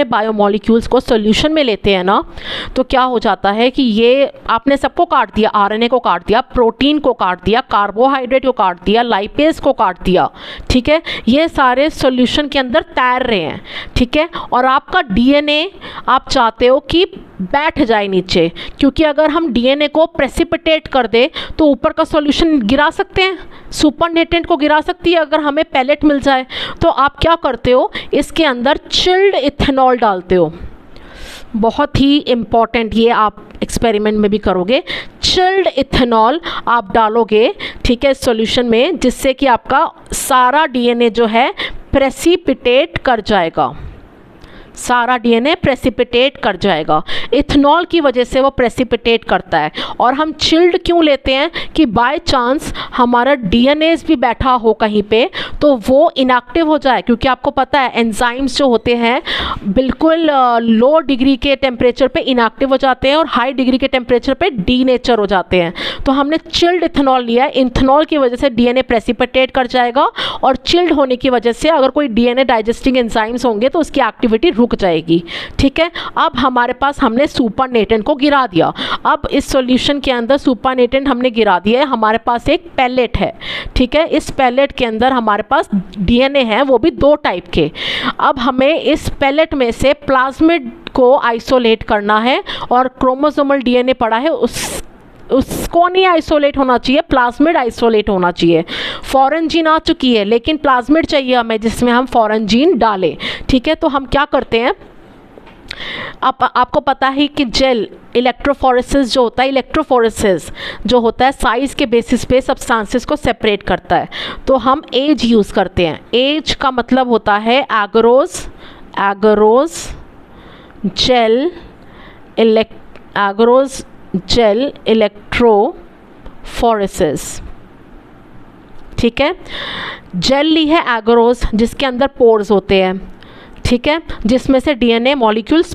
बायोमोलिक्यूल्स को सॉल्यूशन में लेते हैं ना, तो क्या हो जाता है कि ये आपने सबको काट दिया, आरएनए को काट दिया, प्रोटीन को काट दिया, कार्बोहाइड्रेट को काट दिया, लाइपेज को काट दिया। ठीक है, ये सारे सॉल्यूशन के अंदर तैर रहे हैं। ठीक है, और आपका डीएनए आप चाहते हो कि बैठ जाए नीचे, क्योंकि अगर हम डीएनए को प्रेसिपिटेट कर दे तो ऊपर का सॉल्यूशन गिरा सकते हैं, सुपरनेटेंट को गिरा सकती है अगर हमें पैलेट मिल जाए। तो आप क्या करते हो, इसके अंदर चिल्ड इथेनॉल डालते हो। बहुत ही इम्पॉर्टेंट, ये आप एक्सपेरिमेंट में भी करोगे। चिल्ड इथेनॉल आप डालोगे, ठीक है, सॉल्यूशन में, जिससे कि आपका सारा डीएनए जो है प्रेसिपिटेट कर जाएगा, सारा डीएनए प्रेसिपिटेट कर जाएगा। इथेनॉल की वजह से वो प्रेसिपिटेट करता है। और हम चिल्ड क्यों लेते हैं कि बाय चांस हमारा डीएनए भी बैठा हो कहीं पे तो वो इनएक्टिव हो जाए, क्योंकि आपको पता है एंजाइम्स जो होते हैं बिल्कुल लो डिग्री के टेम्परेचर पे इनएक्टिव हो जाते हैं और हाई डिग्री के टेम्परेचर पे डीनेचर हो जाते हैं। तो हमने चिल्ड इथेनॉल लिया है। इथेनॉल की वजह से डीएनए प्रेसिपिटेट कर जाएगा और चिल्ड होने की वजह से अगर कोई डीएनए डाइजेस्टिंग एंजाइम्स होंगे तो उसकी एक्टिविटी रुक जाएगी। ठीक है, अब हमारे पास हमने सुपरनेटेंट को गिरा दिया। अब इस सॉल्यूशन के अंदर सुपरनेटेंट हमने गिरा दिया है, हमारे पास एक पैलेट है। ठीक है, इस पैलेट के अंदर हमारे पास डीएनए है, वो भी 2 टाइप के। अब हमें इस पैलेट में से प्लाज्मिड को आइसोलेट करना है और क्रोमोसोमल डीएनए पड़ा है उसको नहीं आइसोलेट होना चाहिए, प्लाज्मिड आइसोलेट होना चाहिए। फॉरेन जीन आ चुकी है लेकिन प्लाज्मिड चाहिए हमें जिसमें हम फॉरेन जीन डालें। ठीक है, तो हम क्या करते हैं, आपको पता है कि जेल इलेक्ट्रोफोरेसिस जो होता है, इलेक्ट्रोफोरेसिस जो होता है साइज़ के बेसिस पे सब्सटेंसेस को सेपरेट करता है। तो हम एज यूज़ करते हैं। एज का मतलब होता है एगरोज जेल इलेक्ट्रोफोरेसिस। ठीक है, जेल ली है एगरोज जिसके अंदर पोर्स होते हैं। ठीक है, जिसमें से डीएनए मॉलिक्यूल्स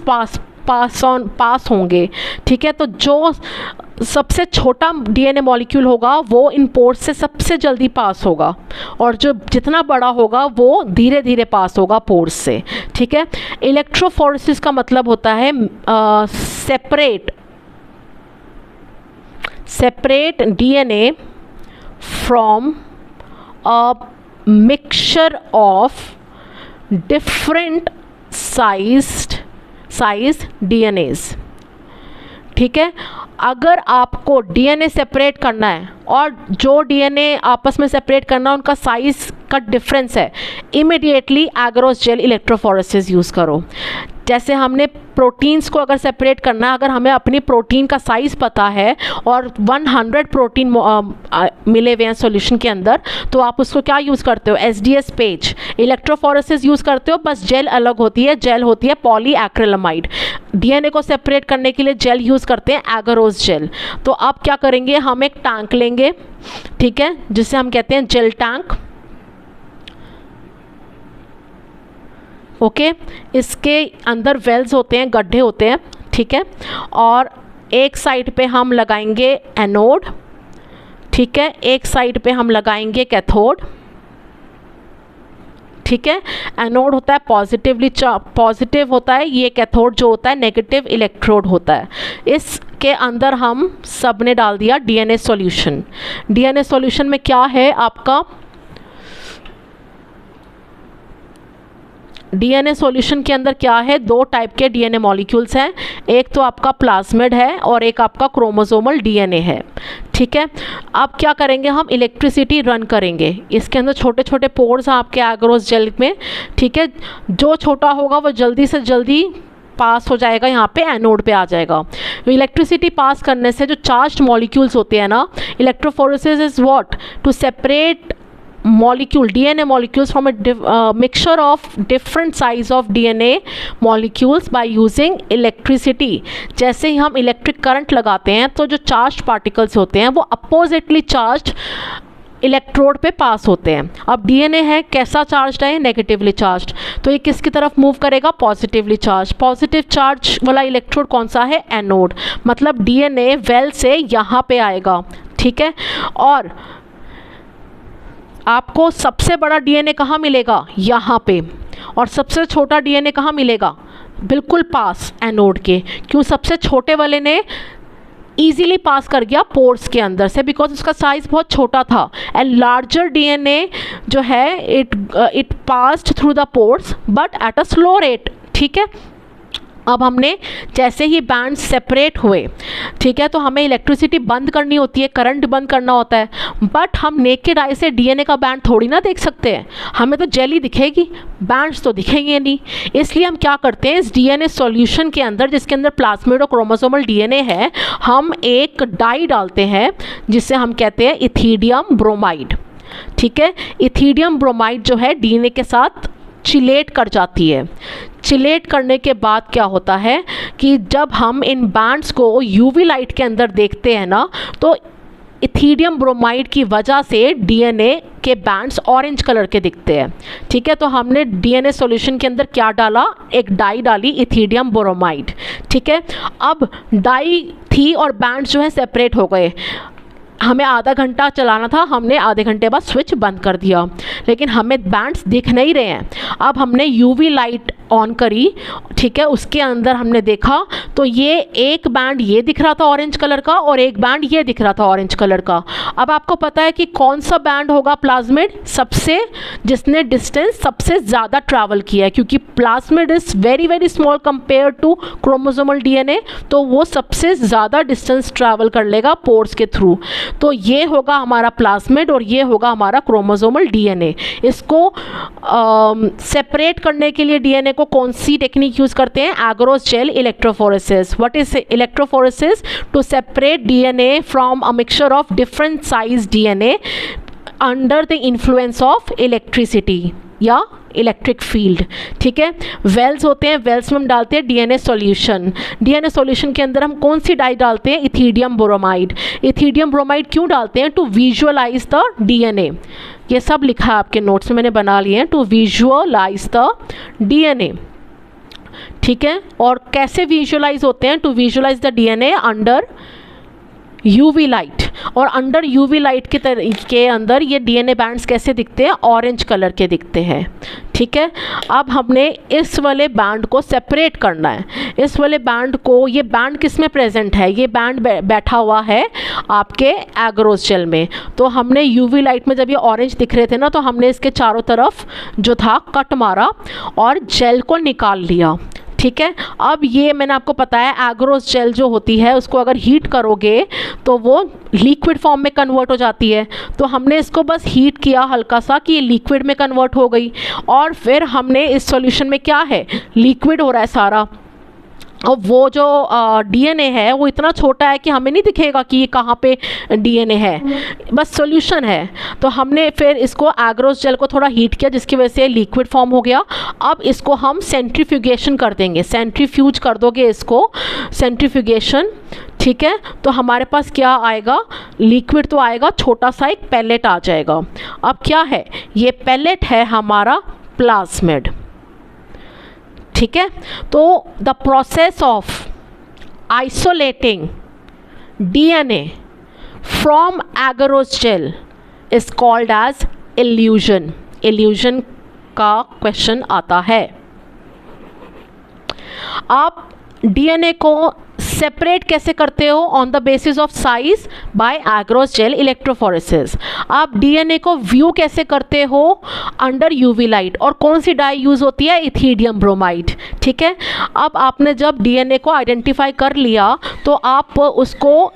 पास होंगे। ठीक है, तो जो सबसे छोटा डीएनए मॉलिक्यूल होगा वो इन पोर्स से सबसे जल्दी पास होगा और जो जितना बड़ा होगा वो धीरे धीरे पास होगा पोर्स से। ठीक है, इलेक्ट्रोफोरेसिस का मतलब होता है separate DNA from a mixture of different size DNAs. ठीक है, अगर आपको डीएनए सेपरेट करना है और जो डीएनए आपस में सेपरेट करना है उनका साइज़ का डिफरेंस है, immediately agarose gel electrophoresis use करो। जैसे हमने प्रोटीन्स को अगर सेपरेट करना है, अगर हमें अपनी प्रोटीन का साइज़ पता है और 100 प्रोटीन मिले हुए हैं सॉल्यूशन के अंदर, तो आप उसको क्या यूज़ करते हो, एसडीएस पेज इलेक्ट्रोफोरेसिस यूज़ करते हो। बस जेल अलग होती है, जेल होती है पॉलीएक्रिलामाइड। डीएनए को सेपरेट करने के लिए जेल यूज़ करते हैं एगरोस जेल। तो आप क्या करेंगे, हम एक टैंक लेंगे, ठीक है, जिसे हम कहते हैं जेल टैंक। ओके, इसके अंदर वेल्स होते हैं, गड्ढे होते हैं, ठीक है। और एक साइड पे हम लगाएंगे एनोड, ठीक है, एक साइड पे हम लगाएंगे कैथोड, ठीक है। एनोड होता है पॉजिटिव होता है, ये कैथोड जो होता है नेगेटिव इलेक्ट्रोड होता है। इसके अंदर हम सब ने डाल दिया डीएनए सॉल्यूशन। डीएनए सॉल्यूशन में क्या है आपका, डीएनए सॉल्यूशन के अंदर क्या है, दो टाइप के डीएनए मॉलिक्यूल्स हैं, एक तो आपका प्लाज्मिड है और एक आपका क्रोमोसोमल डीएनए है, ठीक है। अब क्या करेंगे, हम इलेक्ट्रिसिटी रन करेंगे, इसके अंदर छोटे छोटे पोर्स हैं आपके एग्रोस जेल में, ठीक है। जो छोटा होगा वो जल्दी से जल्दी पास हो जाएगा, यहाँ पे एनोड पे आ जाएगा। इलेक्ट्रिसिटी पास करने से जो चार्ज्ड मॉलिक्यूल्स होते हैं ना, electrophoresis is what, to separate molecule DNA molecules from a mixture of different size of DNA molecules by using electricity। जैसे ही हम इलेक्ट्रिक करंट लगाते हैं तो जो चार्ज्ड पार्टिकल्स होते हैं वो अपोजिटली चार्ज्ड इलेक्ट्रोड पे पास होते हैं। अब डीएनए है कैसा चार्ज्ड है, नेगेटिवली चार्ज्ड, तो ये किसकी तरफ मूव करेगा, पॉजिटिवली चार्ज। पॉजिटिव चार्ज वाला इलेक्ट्रोड कौन सा है, एनोड, मतलब डीएनए वेल से यहाँ पे आएगा, ठीक है। और आपको सबसे बड़ा डीएनए कहाँ मिलेगा, यहाँ पे, और सबसे छोटा डीएनए कहाँ मिलेगा, बिल्कुल पास एनोड के। क्यों, सबसे छोटे वाले ने इजीली पास कर गया पोर्स के अंदर से, बिकॉज उसका साइज बहुत छोटा था। एंड लार्जर डीएनए जो है it passed through the pores but at a slow rate, ठीक है। अब हमने जैसे ही बैंड सेपरेट हुए, ठीक है, तो हमें इलेक्ट्रिसिटी बंद करनी होती है, करंट बंद करना होता है, बट हम नेकेड आई से डीएनए का बैंड थोड़ी ना देख सकते हैं, हमें तो जेली दिखेगी, बैंड्स तो दिखेंगे नहीं। इसलिए हम क्या करते हैं, इस डीएनए सॉल्यूशन के अंदर, जिसके अंदर प्लाज्मिड और क्रोमोसोमल डीएनए है, हम एक डाई डालते हैं जिसे हम कहते हैं इथिडियम ब्रोमाइड, ठीक है। इथिडियम ब्रोमाइड जो है डीएनए के साथ चिलेट कर जाती है। चिलेट करने के बाद क्या होता है कि जब हम इन बैंड्स को यूवी लाइट के अंदर देखते हैं ना, तो इथिडियम ब्रोमाइड की वजह से डीएनए के बैंड्स ऑरेंज कलर के दिखते हैं, ठीक है। तो हमने डीएनए सॉल्यूशन के अंदर क्या डाला, एक डाई डाली इथिडियम ब्रोमाइड, ठीक है। अब डाई थी और बैंड्स जो है सेपरेट हो गए, हमें आधा घंटा चलाना था, हमने आधे घंटे बाद स्विच बंद कर दिया, लेकिन हमें बैंड्स दिख नहीं रहे हैं। अब हमने यूवी लाइट ऑन करी, ठीक है, उसके अंदर हमने देखा तो ये एक बैंड ये दिख रहा था ऑरेंज कलर का और एक बैंड ये दिख रहा था ऑरेंज कलर का। अब आपको पता है कि कौन सा बैंड होगा प्लाज्मिड, सबसे जिसने डिस्टेंस सबसे ज़्यादा ट्रैवल किया है, क्योंकि plasmid is very very small compare to chromosomal DNA, तो वो सबसे ज़्यादा डिस्टेंस ट्रैवल कर लेगा पोर्स के थ्रू। तो ये होगा हमारा प्लाज्मिड और ये होगा हमारा क्रोमोसोमल डीएनए। इसको सेपरेट करने के लिए डीएनए को कौन सी टेक्निक यूज करते हैं, agarose gel electrophoresis. What is electrophoresis, to separate DNA from a mixture of different size DNA under the influence of electricity या इलेक्ट्रिक फील्ड, ठीक है। वेल्स होते हैं, वेल्स में हम डालते हैं डीएनए सॉल्यूशन। डीएनए सॉल्यूशन के अंदर हम कौन सी डाई डालते हैं, इथिडियम ब्रोमाइड। इथिडियम ब्रोमाइड क्यों डालते हैं, टू विजुअलाइज द डीएनए। ये सब लिखा है आपके नोट्स में, मैंने बना लिए हैं, टू विजुअलाइज द डीएनए, ठीक है। और कैसे विजुअलाइज होते हैं, to visualise the DNA under UV light. और अंडर यूवी लाइट के अंदर ये डीएनए बैंड्स कैसे दिखते हैं, ऑरेंज कलर के दिखते हैं, ठीक है। अब हमने इस वाले बैंड को सेपरेट करना है। इस वाले बैंड को, ये बैंड किस में प्रेजेंट है, ये बैंड बैठा हुआ है आपके एग्रोस जेल में। तो हमने यूवी लाइट में जब ये ऑरेंज दिख रहे थे ना, तो हमने इसके चारों तरफ जो था कट मारा और जेल को निकाल लिया, ठीक है। अब ये मैंने आपको बताया एग्रोस जेल जो होती है उसको अगर हीट करोगे तो वो लिक्विड फॉर्म में कन्वर्ट हो जाती है। तो हमने इसको बस हीट किया हल्का सा कि ये लिक्विड में कन्वर्ट हो गई, और फिर हमने इस सॉल्यूशन में क्या है, लिक्विड हो रहा है सारा। और वो जो डीएनए है वो इतना छोटा है कि हमें नहीं दिखेगा कि ये कहाँ पे डीएनए है, बस सॉल्यूशन है। तो हमने फिर इसको एग्रोस जेल को थोड़ा हीट किया जिसकी वजह से लिक्विड फॉर्म हो गया। अब इसको हम सेंट्रीफ्यूगेशन कर देंगे, सेंट्रीफ्यूज कर दोगे इसको, सेंट्रीफ्यूगेशन, ठीक है। तो हमारे पास क्या आएगा, लिक्विड तो आएगा, छोटा सा एक पैलेट आ जाएगा। अब क्या है, ये पैलेट है हमारा प्लाज्मिड, ठीक है, तो the process of isolating DNA from agarose gel is called as elution. Elution का क्वेश्चन आता है। आप DNA को सेपरेट कैसे करते हो? On the basis of size by agarose gel electrophoresis. आप DNA को व्यू कैसे करते हो? Under UV light. और कौन सी डाई यूज होती है? Ethidium bromide. ठीक है, अब आपने जब DNA को आइडेंटिफाई कर लिया तो आप उसको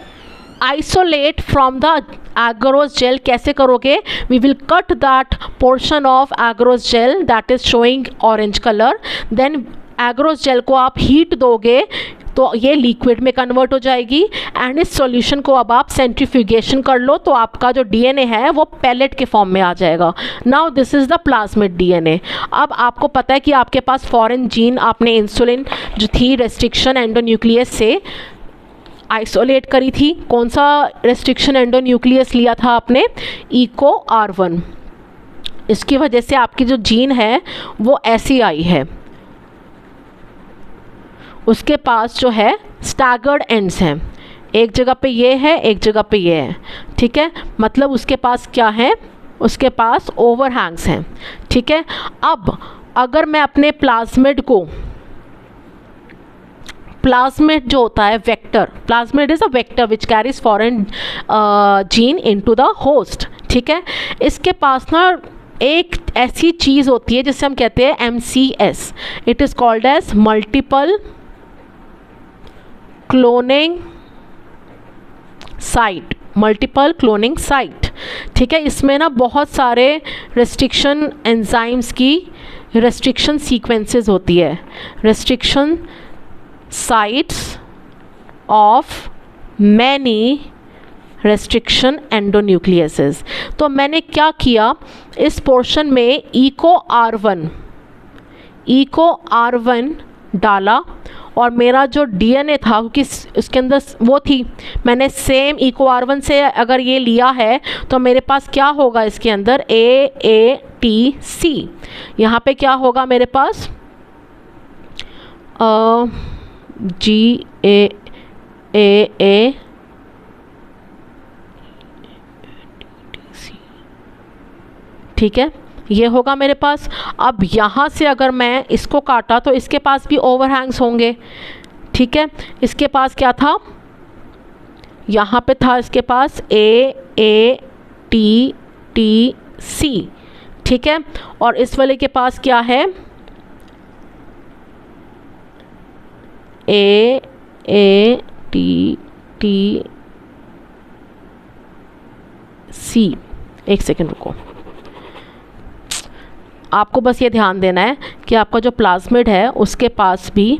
isolate from the agarose gel कैसे करोगे? We will cut that portion of agarose gel that is showing orange color, then agarose gel को आप हीट दोगे तो ये लिक्विड में कन्वर्ट हो जाएगी एंड इस सॉल्यूशन को अब आप सेंट्रीफ्यूगेशन कर लो तो आपका जो DNA है वो पैलेट के फॉर्म में आ जाएगा। Now this is the plasmid DNA। अब आपको पता है कि आपके पास फॉरेन जीन, आपने इंसुलिन जो थी रेस्ट्रिक्शन एंडोन्यूक्लियस से आइसोलेट करी थी। कौन सा रेस्ट्रिक्शन एंडोन्यूक्लियस लिया था आपने? ECO R1। इसकी वजह से आपकी जो जीन है वो ऐसी आई है, उसके पास जो है स्टैगर्ड एंड्स हैं, एक जगह पे ये है, एक जगह पे ये है। ठीक है, मतलब उसके पास क्या है? उसके पास ओवरहैंग्स हैं। ठीक है, अब अगर मैं अपने प्लाज्मिड को, प्लाज्मिड जो होता है vector, plasmid is a vector which carries foreign gene into the host. ठीक है, इसके पास ना एक ऐसी चीज़ होती है जिसे हम कहते हैं MCS। It is called as multiple cloning site, multiple cloning site. ठीक है, इसमें ना बहुत सारे रेस्ट्रिक्शन एंजाइम्स की रेस्ट्रिक्शन सीक्वेंसेस होती है, restriction sites of many restriction endonucleases. तो मैंने क्या किया, इस पोर्शन में ECO R1 डाला और मेरा जो DNA था, क्योंकि उसके अंदर वो थी, मैंने सेम ECO R1 से अगर ये लिया है तो मेरे पास क्या होगा इसके अंदर? AATC। यहाँ पे क्या होगा मेरे पास? GAA। ठीक है, ये होगा मेरे पास। अब यहाँ से अगर मैं इसको काटा तो इसके पास भी ओवरहैंग्स होंगे। ठीक है, इसके पास क्या था? यहाँ पे था इसके पास AATTC। ठीक है, और इस वाले के पास क्या है? AATTC। एक सेकेंड रुको, आपको बस ये ध्यान देना है कि आपका जो प्लाज्मिड है उसके पास भी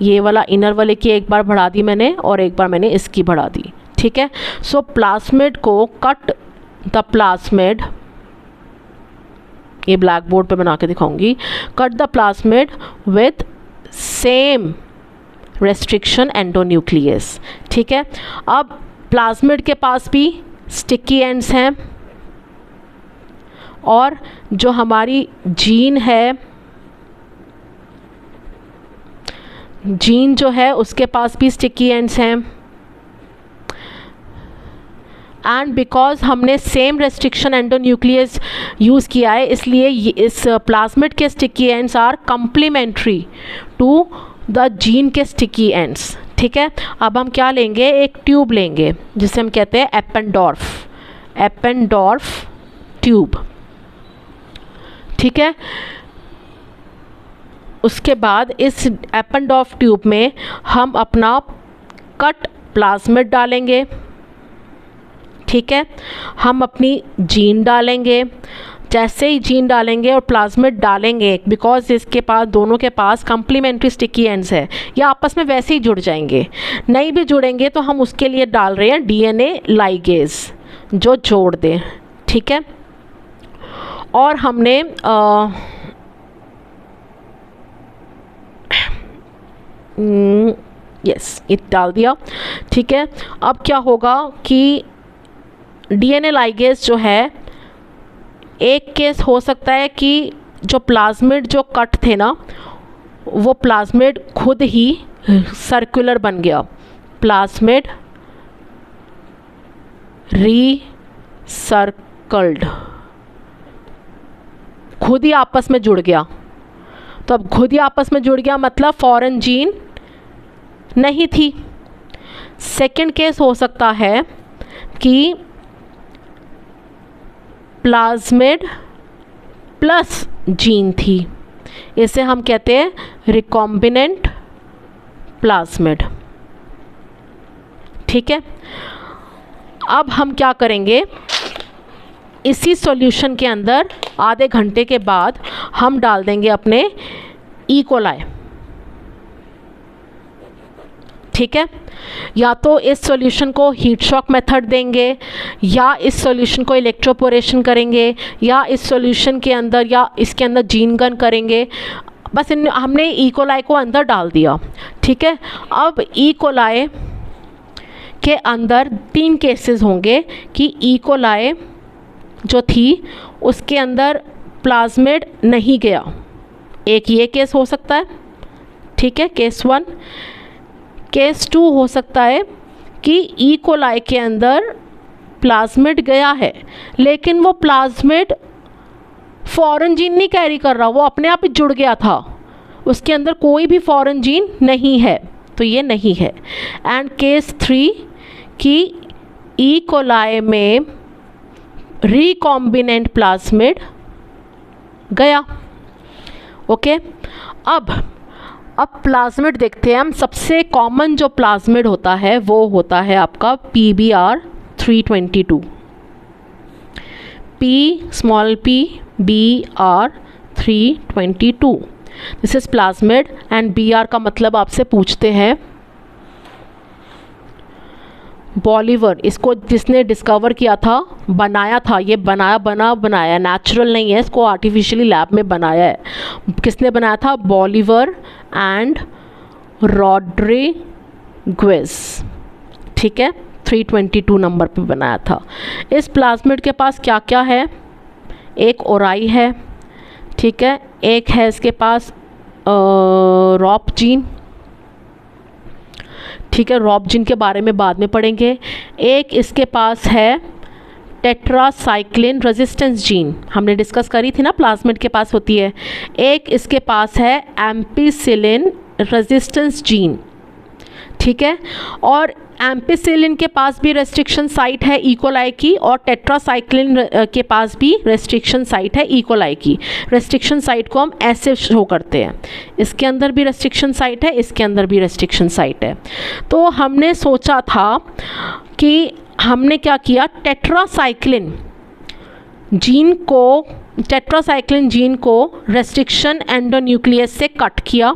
ये वाला इनर वाले की एक बार बढ़ा दी मैंने और एक बार मैंने इसकी बढ़ा दी। ठीक है, सो प्लाज्मिड को कट द प्लाज्मिड, ये ब्लैक बोर्ड पे बना के दिखाऊंगी, cut the plasmid with same restriction endonuclease. ठीक है, अब प्लाज्मिड के पास भी स्टिकी एंड्स हैं और जो हमारी जीन है, जीन जो है उसके पास भी स्टिकी एंड्स हैं एंड बिकॉज हमने सेम रेस्ट्रिक्शन एंडोन्यूक्लियस यूज़ किया है इसलिए इस प्लाज्मिड के sticky ends are complementary to the gene के स्टिकी एंड्स। ठीक है, अब हम क्या लेंगे? एक ट्यूब लेंगे जिसे हम कहते हैं एपेंडोर्फ ट्यूब। ठीक है, उसके बाद इस एपेंडोर्फ ट्यूब में हम अपना कट प्लाज्मिड डालेंगे। ठीक है, हम अपनी जीन डालेंगे। जैसे ही जीन डालेंगे और प्लाज्मिड डालेंगे, बिकॉज इसके पास, दोनों के पास कम्प्लीमेंट्री स्टिकी एंड्स है, ये आपस में वैसे ही जुड़ जाएंगे। नहीं भी जुड़ेंगे तो हम उसके लिए डाल रहे हैं DNA लाइगेज जो जोड़ दें। ठीक है, और हमने ये डाल दिया। ठीक है, अब क्या होगा कि DNA लाइगेज जो है, एक केस हो सकता है कि जो प्लाज्मिड जो कट थे ना वो प्लाज्मिड खुद ही सर्कुलर बन गया, प्लाज्मिड रीसर्कल्ड, खुद ही आपस में जुड़ गया। तो अब खुद ही आपस में जुड़ गया मतलब फॉरेन जीन नहीं थी। सेकंड केस हो सकता है कि प्लाज्मिड प्लस जीन थी, इसे हम कहते हैं रिकॉम्बिनेंट प्लाज्मिड। ठीक है, अब हम क्या करेंगे, इसी सॉल्यूशन के अंदर आधे घंटे के बाद हम डाल देंगे अपने ई कोलाई। ठीक है, या तो इस सॉल्यूशन को हीट शॉक मेथड देंगे, या इस सॉल्यूशन को इलेक्ट्रोपोरेशन करेंगे, या इस सॉल्यूशन के अंदर या इसके अंदर जीन गन करेंगे। बस हमने ई कोलाई को अंदर डाल दिया। ठीक है, अब ई कोलाई के अंदर 3 केसेस होंगे कि ई कोलाई जो थी उसके अंदर प्लाज्मिड नहीं गया। एक ये केस हो सकता है, ठीक है, केस 1। केस 2 हो सकता है कि ई कोलाई के अंदर प्लाज्मिड गया है, लेकिन वो प्लाज्मिड फॉरेन जीन नहीं कैरी कर रहा, वो अपने आप ही जुड़ गया था, उसके अंदर कोई भी फॉरेन जीन नहीं है, तो ये नहीं है। एंड केस 3 कि ई कोलाई में रिकॉम्बिनेंट प्लाज्मिड गया। ओके, अब प्लाज्मिड देखते हैं हम। सबसे कॉमन जो प्लाज्मिड होता है वो होता है आपका PBr 322, PBr 322। This is plasmid and Br का मतलब आपसे पूछते हैं बॉलीवर, इसको जिसने डिस्कवर किया था, बनाया था, ये बनाया नेचुरल नहीं है, इसको आर्टिफिशियली लैब में बनाया है। किसने बनाया था? Bolivar and Rodriguez. ठीक है, 322 नंबर पे बनाया था। इस प्लाज्मिड के पास क्या क्या है? एक ओराई है, ठीक है, एक है इसके पास रॉप जीन, ठीक है, रॉप जीन के बारे में बाद में पढ़ेंगे। एक इसके पास है टेट्रासाइक्लिन रेजिस्टेंस जीन, हमने डिस्कस करी थी ना, प्लाज्मिड के पास होती है। एक इसके पास है एम्पिसिलिन रेजिस्टेंस जीन, ठीक है, और एम्पिसिलिन के पास भी रेस्ट्रिक्शन साइट है ई कोलाई की, और टेट्रासाइक्लिन के पास भी रेस्ट्रिक्शन साइट है ई कोलाई की। रेस्ट्रिक्शन साइट को हम ऐसे शो करते हैं, इसके अंदर भी रेस्ट्रिक्शन साइट है, इसके अंदर भी रेस्ट्रिक्शन साइट है। तो हमने सोचा था कि हमने क्या किया, टेट्रासाइक्लिन जीन को रेस्ट्रिक्शन एंडोन्यूक्लियस से कट किया,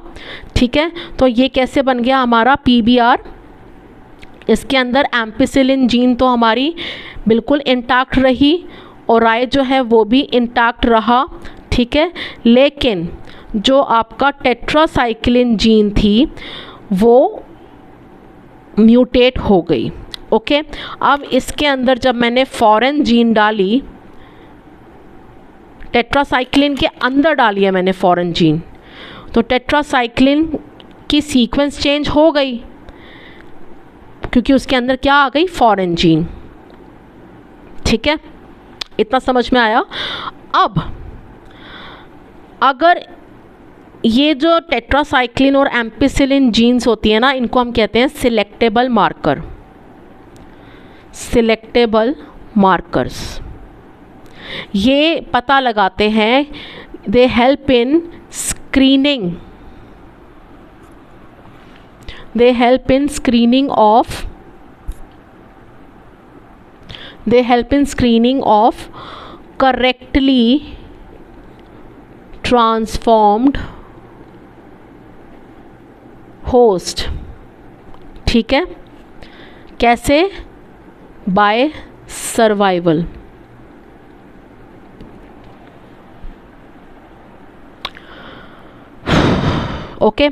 ठीक है। तो ये कैसे बन गया हमारा PBr। इसके अंदर एम्पिसिलिन जीन तो हमारी बिल्कुल इंटैक्ट रही, और राय जो है वो भी इंटैक्ट रहा, ठीक है, लेकिन जो आपका टेट्रासाइक्लिन जीन थी वो म्यूटेट हो गई। ओके, अब इसके अंदर जब मैंने फॉरेन जीन डाली, टेट्रासाइक्लिन के अंदर डाली है मैंने फॉरेन जीन, तो टेट्रासाइक्लिन की सीक्वेंस चेंज हो गई, क्योंकि उसके अंदर क्या आ गई, फॉरेन जीन। ठीक है, इतना समझ में आया। अब अगर ये जो टेट्रासाइक्लिन और एम्पिसिलिन जीन्स होती है ना, इनको हम कहते हैं सिलेक्टेबल मार्कर, सिलेक्टेबल मार्कर्स। ये पता लगाते हैं, they help in screening, they help in screening of correctly transformed host। ठीक है, कैसे? by survival। ओके,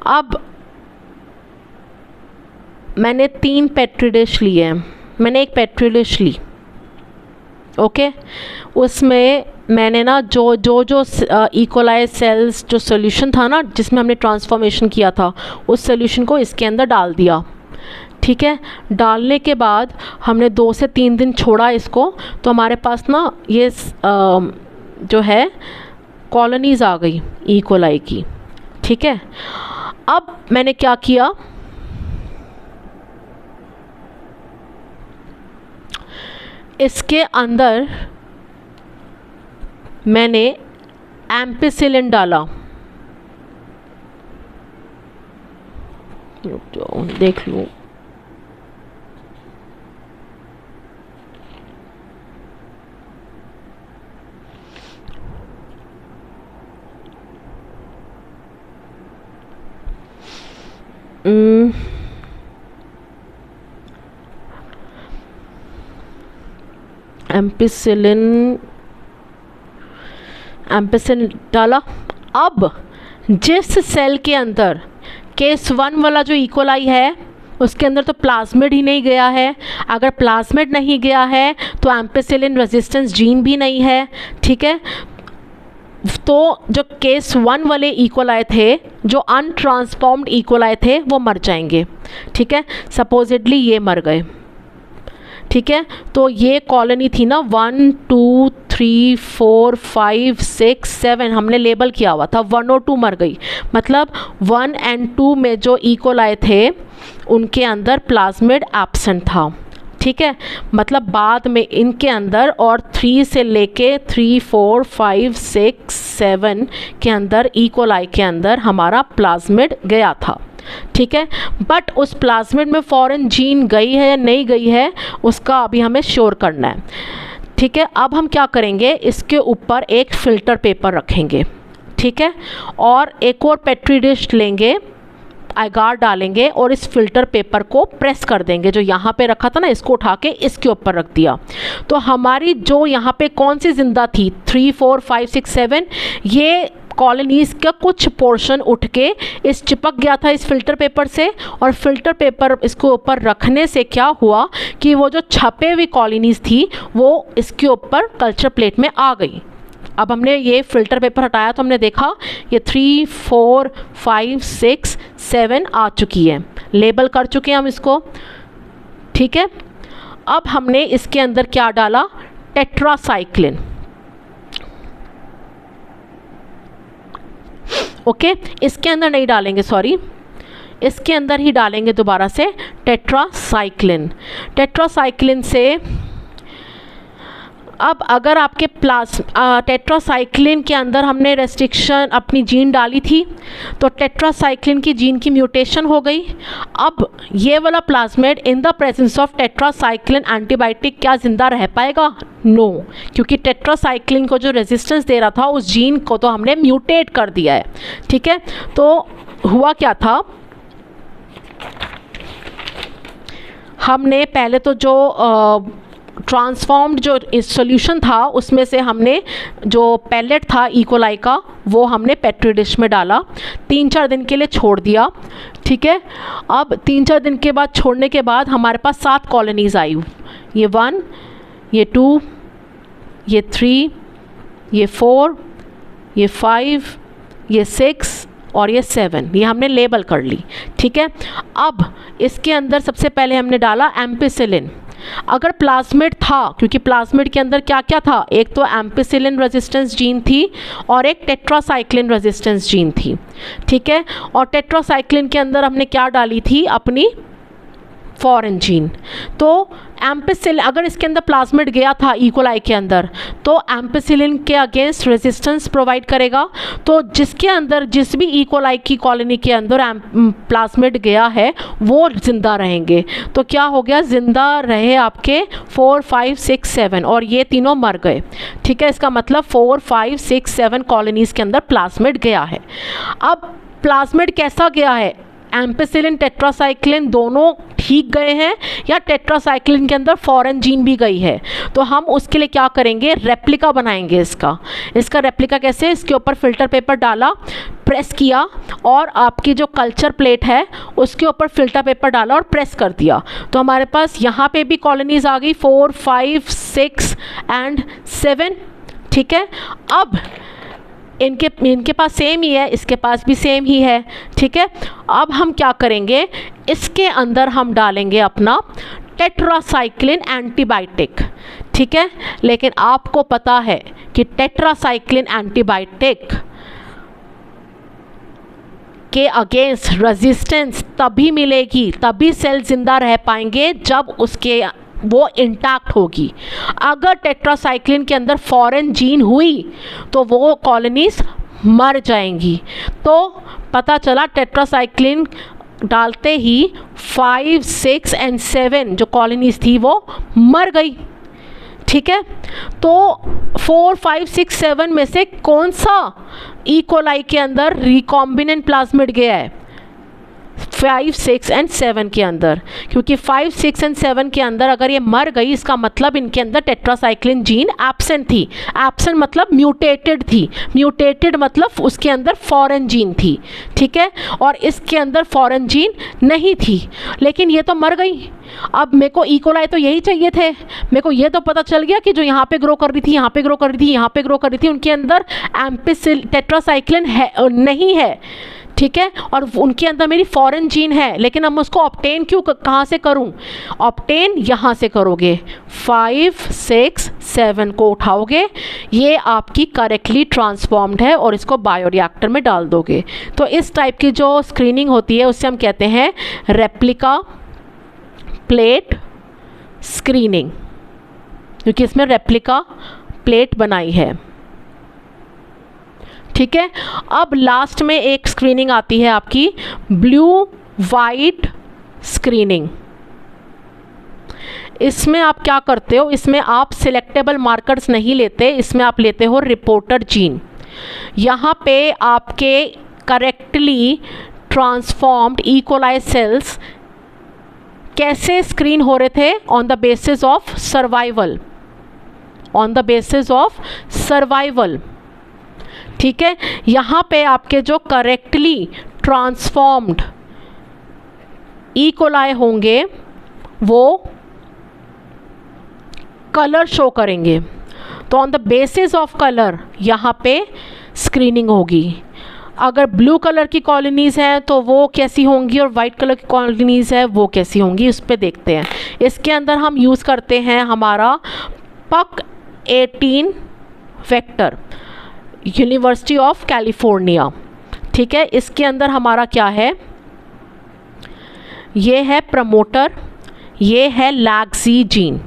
अब मैंने 3 पेट्री डिश लिए हैं। मैंने एक पेट्री डिश ली, ओके, उसमें मैंने ना जो इकोलाई सेल्स जो सोल्यूशन था ना जिसमें हमने ट्रांसफॉर्मेशन किया था उस सोल्यूशन को इसके अंदर डाल दिया। ठीक है, डालने के बाद हमने 2 से 3 दिन छोड़ा इसको, तो हमारे पास ना ये जो है कॉलोनीज़ आ गई इकोलाई की। ठीक है, अब मैंने क्या किया, इसके अंदर मैंने एम्पिसिलिन डाला। देख लूँ, एम्पिसिलिन डाला। अब जिस सेल के अंदर केस 1 वाला जो इकोलाई है उसके अंदर तो प्लाज्मिड ही नहीं गया है, अगर प्लाज्मिड नहीं गया है तो एम्पिसिलिन रेजिस्टेंस जीन भी नहीं है। ठीक है, तो जो केस 1 वाले इकोलाई थे, जो अनट्रांसफॉर्म्ड इकोलाई थे, वो मर जाएंगे। ठीक है, सपोजिटली ये मर गए। ठीक है, तो ये कॉलोनी थी ना 1 2 3 4 5 6 7 हमने लेबल किया हुआ था, 1 और 2 मर गई। मतलब 1 और 2 में जो इकोलाई थे उनके अंदर प्लाज्मिड एब्सेंट था। ठीक है, मतलब बाद में इनके अंदर और 3 से लेके 3 4 5 6 7 के अंदर इकोलाई के अंदर हमारा प्लाज्मिड गया था। ठीक है, बट उस प्लाज्मिड में फॉरेन जीन गई है या नहीं गई है उसका अभी हमें श्योर करना है। ठीक है, अब हम क्या करेंगे, इसके ऊपर एक फ़िल्टर पेपर रखेंगे। ठीक है, और एक और पेट्री डिश लेंगे, एगार डालेंगे और इस फिल्टर पेपर को प्रेस कर देंगे। जो यहाँ पे रखा था ना, इसको उठा के इसके ऊपर रख दिया, तो हमारी जो यहाँ पे कौन सी जिंदा थी 3 4 5 6 7, ये कॉलोनीज़ का कुछ पोर्शन उठ के इस चिपक गया था इस फिल्टर पेपर से, और फिल्टर पेपर इसको ऊपर रखने से क्या हुआ कि वो जो छपे हुई कॉलोनीज़ थी वो इसके ऊपर कल्चर प्लेट में आ गई। अब हमने ये फ़िल्टर पेपर हटाया तो हमने देखा ये 3 4 5 6 7 आ चुकी है, लेबल कर चुके हैं हम इसको। ठीक है, अब हमने इसके अंदर क्या डाला, टेट्रासाइक्लिन। ओके, इसके अंदर नहीं डालेंगे, सॉरी, इसके अंदर ही डालेंगे दोबारा से टेट्रासाइक्लिन। टेट्रासाइक्लिन से अब अगर आपके टेट्रासाइक्लिन के अंदर हमने रेस्ट्रिक्शन अपनी जीन डाली थी तो टेट्रासाइक्लिन की जीन की म्यूटेशन हो गई। अब ये वाला plasmid in the presence of tetracycline antibiotic क्या ज़िंदा रह पाएगा? नो, क्योंकि टेट्रासाइक्लिन को जो रेजिस्टेंस दे रहा था उस जीन को तो हमने म्यूटेट कर दिया है। ठीक है, तो हुआ क्या था, हमने पहले तो जो ट्रांसफॉर्म्ड जो सॉल्यूशन था उसमें से हमने जो पैलेट था इकोलाई का वो हमने पेट्री डिश में डाला, 3-4 दिन के लिए छोड़ दिया। ठीक है, अब 3-4 दिन के बाद छोड़ने के बाद हमारे पास 7 कॉलोनीज़ आई, ये 1, ये 2, ये 3, ये 4, ये 5, ये 6 और ये 7, ये हमने लेबल कर ली। ठीक है, अब इसके अंदर सबसे पहले हमने डाला एम्पिसिलिन। अगर प्लाज्मिड था, क्योंकि प्लाज्मिड के अंदर क्या क्या था, एक तो एम्पिसिलिन रेजिस्टेंस जीन थी और एक टेट्रासाइक्लिन रेजिस्टेंस जीन थी। ठीक है, और टेट्रासाइक्लिन के अंदर हमने क्या डाली थी, अपनी फॉरेन जीन। तो एम्पिसिलिन, अगर इसके अंदर प्लाज्मिड गया था इकोलाई के अंदर, तो एम्पिसिलिन के अगेंस्ट रेजिस्टेंस प्रोवाइड करेगा। तो जिसके अंदर जिस भी इकोलाई की कॉलोनी के अंदर प्लाज्मिड गया है वो जिंदा रहेंगे। तो क्या हो गया, जिंदा रहे आपके 4 5 6 7 और ये तीनों मर गए। ठीक है, इसका मतलब 4 5 6 7 कॉलोनीज़ के अंदर प्लाज्मिड गया है। अब प्लाज्मिड कैसा गया है, एम्पिसिलिन टेट्रासाइक्लिन दोनों ठीक गए हैं या टेट्रासाइक्लिन के अंदर फॉरेन जीन भी गई है, तो हम उसके लिए क्या करेंगे, रेप्लिका बनाएंगे इसका रेप्लिका कैसे, इसके ऊपर फिल्टर पेपर डाला, प्रेस किया और आपकी जो कल्चर प्लेट है उसके ऊपर फिल्टर पेपर डाला और प्रेस कर दिया, तो हमारे पास यहाँ पे भी कॉलोनीज़ आ गई 4 5 6 एंड 7। ठीक है। अब इनके पास सेम ही है, इसके पास भी सेम ही है, ठीक है। अब हम क्या करेंगे, इसके अंदर हम डालेंगे अपना टेट्रासाइक्लिन एंटीबायोटिक, ठीक है। लेकिन आपको पता है कि टेट्रासाइक्लिन एंटीबायोटिक के अगेंस्ट रेजिस्टेंस तभी मिलेगी, तभी सेल जिंदा रह पाएंगे जब उसके वो इंटैक्ट होगी। अगर टेट्रासाइक्लिन के अंदर फॉरेन जीन हुई तो वो कॉलोनीज मर जाएंगी। तो पता चला टेट्रासाइक्लिन डालते ही 5, 6 और 7 जो कॉलोनीज थी वो मर गई, ठीक है। तो 4, 5, 6, 7 में से कौन सा ई कोलाई के अंदर रिकॉम्बिनेंट प्लाज्मिड गया है? 5, 6 और 7 के अंदर, क्योंकि 5, 6 और 7 के अंदर अगर ये मर गई इसका मतलब इनके अंदर टेट्रासाइक्लिन जीन एब्सेंट थी। एब्सेंट मतलब म्यूटेटेड थी, म्यूटेटेड मतलब उसके अंदर फॉरेन जीन थी, ठीक है। और इसके अंदर फॉरेन जीन नहीं थी, लेकिन ये तो मर गई। अब मेरे को ई कोलाई तो यही चाहिए थे, मेरे को ये तो पता चल गया कि जो यहाँ पे ग्रो कर रही थी, यहाँ पे ग्रो कर रही थी, यहाँ पे ग्रो कर रही थी, उनके अंदर टेट्रासाइक्लिन है नहीं है, ठीक है। और उनके अंदर मेरी फॉरेन जीन है, लेकिन अब मैं उसको ऑब्टेन कहाँ से करूँ? ऑब्टेन यहाँ से करोगे, 5, 6, 7 को उठाओगे, ये आपकी करेक्टली ट्रांसफॉर्म्ड है और इसको बायोरिएक्टर में डाल दोगे। तो इस टाइप की जो स्क्रीनिंग होती है उससे हम कहते हैं रेप्लिका प्लेट स्क्रीनिंग, क्योंकि इसमें रेप्लिका प्लेट बनाई है, ठीक है। अब लास्ट में एक स्क्रीनिंग आती है आपकी ब्लू वाइट स्क्रीनिंग। इसमें आप क्या करते हो, इसमें आप सिलेक्टेबल मार्कर्स नहीं लेते, इसमें आप लेते हो रिपोर्टर जीन। यहाँ पे आपके correctly transformed E coli cells कैसे स्क्रीन हो रहे थे? On the basis of survival, on the basis of survival, ठीक है। यहाँ पे आपके जो करेक्टली ट्रांसफॉर्म्ड ई कोलाई होंगे वो कलर शो करेंगे, तो on the basis of colour यहाँ पे स्क्रीनिंग होगी। अगर ब्लू कलर की कॉलोनीज़ हैं तो वो कैसी होंगी और वाइट कलर की कॉलोनीज़ है वो कैसी होंगी, उस पर देखते हैं। इसके अंदर हम यूज़ करते हैं हमारा PUC18 vector, university of California, ठीक है। इसके अंदर हमारा क्या है, ये है प्रमोटर, ये है लैक्सी जीन,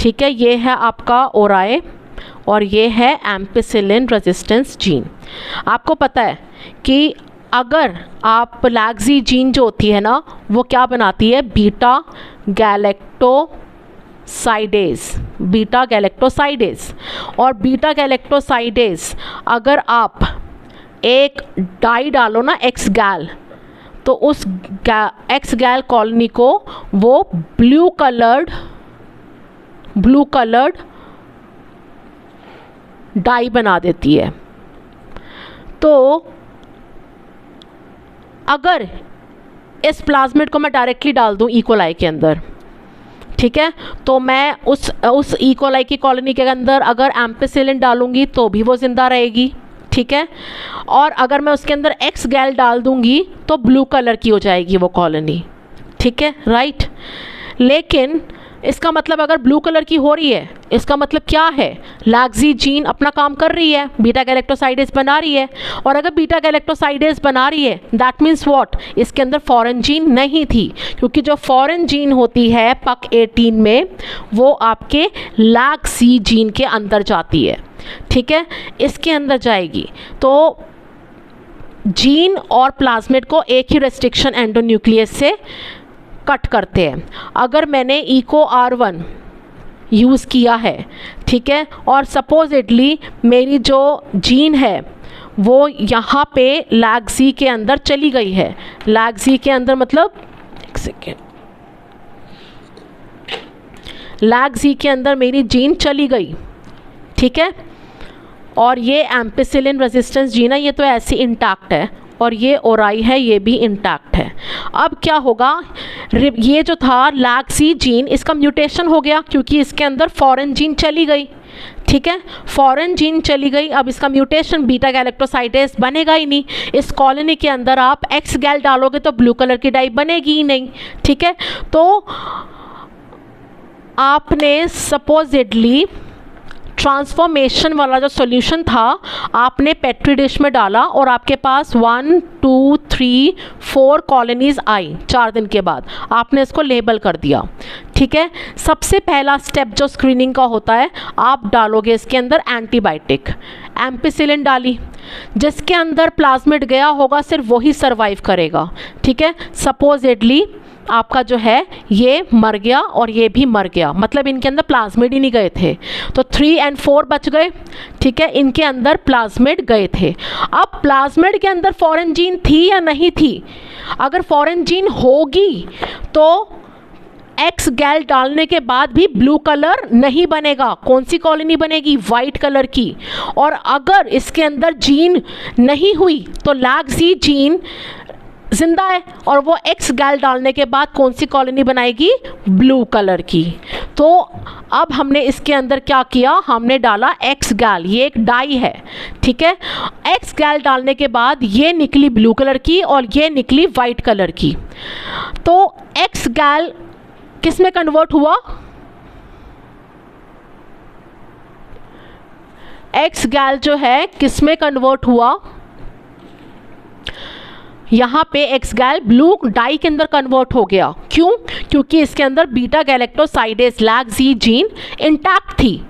ठीक है। ये है आपका ओराए और ये है एम्पिसिलिन रेजिस्टेंस जीन। आपको पता है कि अगर आप लैक्सी जीन जो होती है ना वो क्या बनाती है, बीटा गैलेक्टोसाइडेज, बीटा गैलेक्टोसाइडेज। और बीटा गैलेक्टोसाइडेज अगर आप एक डाई डालो ना एक्स गैल, तो उस एक्स गैल कॉलोनी को वो ब्लू कलर्ड डाई बना देती है। तो अगर इस प्लाज्मिड को मैं डायरेक्टली डाल दूं ई कोलाई के अंदर, ठीक है, तो मैं उस ई कोलाई की कॉलोनी के अंदर अगर एम्पिसिलिन डालूंगी तो भी वो ज़िंदा रहेगी, ठीक है। और अगर मैं उसके अंदर एक्स गैल डाल दूंगी तो ब्लू कलर की हो जाएगी वो कॉलोनी, ठीक है, राइट। लेकिन इसका मतलब अगर ब्लू कलर की हो रही है, इसका मतलब क्या है, लैक्सी जीन अपना काम कर रही है, बीटा गैलेक्टोसाइडेज बना रही है। और अगर बीटा गैलेक्टोसाइडेज बना रही है दैट मीन्स व्हाट, इसके अंदर फॉरेन जीन नहीं थी, क्योंकि जो फॉरेन जीन होती है PUC18 में वो आपके लैक्सी जीन के अंदर जाती है, ठीक है, इसके अंदर जाएगी। तो जीन और प्लाज्मिड को एक ही रेस्ट्रिक्शन एंडोन्यूक्लियस से कट करते हैं। अगर मैंने इको R1 यूज़ किया है, ठीक है, और सपोजिटली मेरी जो जीन है वो यहाँ पे लैक्सी के अंदर चली गई है, लैक्सी के अंदर मतलब एक सेकेंड, लैक्सी के अंदर मेरी जीन चली गई, ठीक है, और ये एम्पिसिलिन रेजिस्टेंस जीन है, ये तो ऐसी इंटैक्ट है, और ये ओराई है, ये भी इंटैक्ट है। अब क्या होगा, ये जो था लैक्सी जीन इसका म्यूटेशन हो गया क्योंकि इसके अंदर फॉरेन जीन चली गई, ठीक ठीक है, फॉरेन जीन चली गई, अब इसका म्यूटेशन बीटा गैलेक्टोसाइडेस बनेगा ही नहीं। इस कॉलोनी के अंदर आप एक्स गैल डालोगे तो ब्लू कलर की डाई बनेगी ही नहीं। ठीक है, तो आपने सपोजिडली ट्रांसफॉर्मेशन वाला जो सॉल्यूशन था आपने पेट्री डिश में डाला और आपके पास 1 2 3 4 कॉलोनीज आई 4 दिन के बाद, आपने इसको लेबल कर दिया। ठीक है, सबसे पहला स्टेप जो स्क्रीनिंग का होता है, आप डालोगे इसके अंदर एंटीबायोटिक, एम्पिसिलिन डाली, जिसके अंदर प्लाज्मिड गया होगा सिर्फ वही सर्वाइव करेगा। ठीक है, सपोजिडली आपका जो है ये मर गया और ये भी मर गया, मतलब इनके अंदर प्लाज्मिड ही नहीं गए थे, तो 3 और 4 बच गए। ठीक है, इनके अंदर प्लाज्मिड गए थे। अब प्लाज्मिड के अंदर फॉरेन जीन थी या नहीं थी? अगर फॉरेन जीन होगी तो एक्स गैल डालने के बाद भी ब्लू कलर नहीं बनेगा। कौन सी कॉलोनी बनेगी? वाइट कलर की। और अगर इसके अंदर जीन नहीं हुई तो लैग जी जीन जिंदा है और वो एक्स गैल डालने के बाद कौन सी कॉलोनी बनाएगी? ब्लू कलर की। तो अब हमने इसके अंदर क्या किया, हमने डाला एक्स गैल, ये एक डाई है। ठीक है, एक्स गैल डालने के बाद ये निकली ब्लू कलर की और ये निकली वाइट कलर की। तो एक्स गैल किस में कन्वर्ट हुआ? एक्स गैल जो है किस में कन्वर्ट हुआ? यहाँ पे एक्स गैल ब्लू डाई के अंदर कन्वर्ट हो गया। क्यों? क्योंकि इसके अंदर बीटा गैलेक्टोसाइडेस लैग जी जीन इंटैक्ट थी।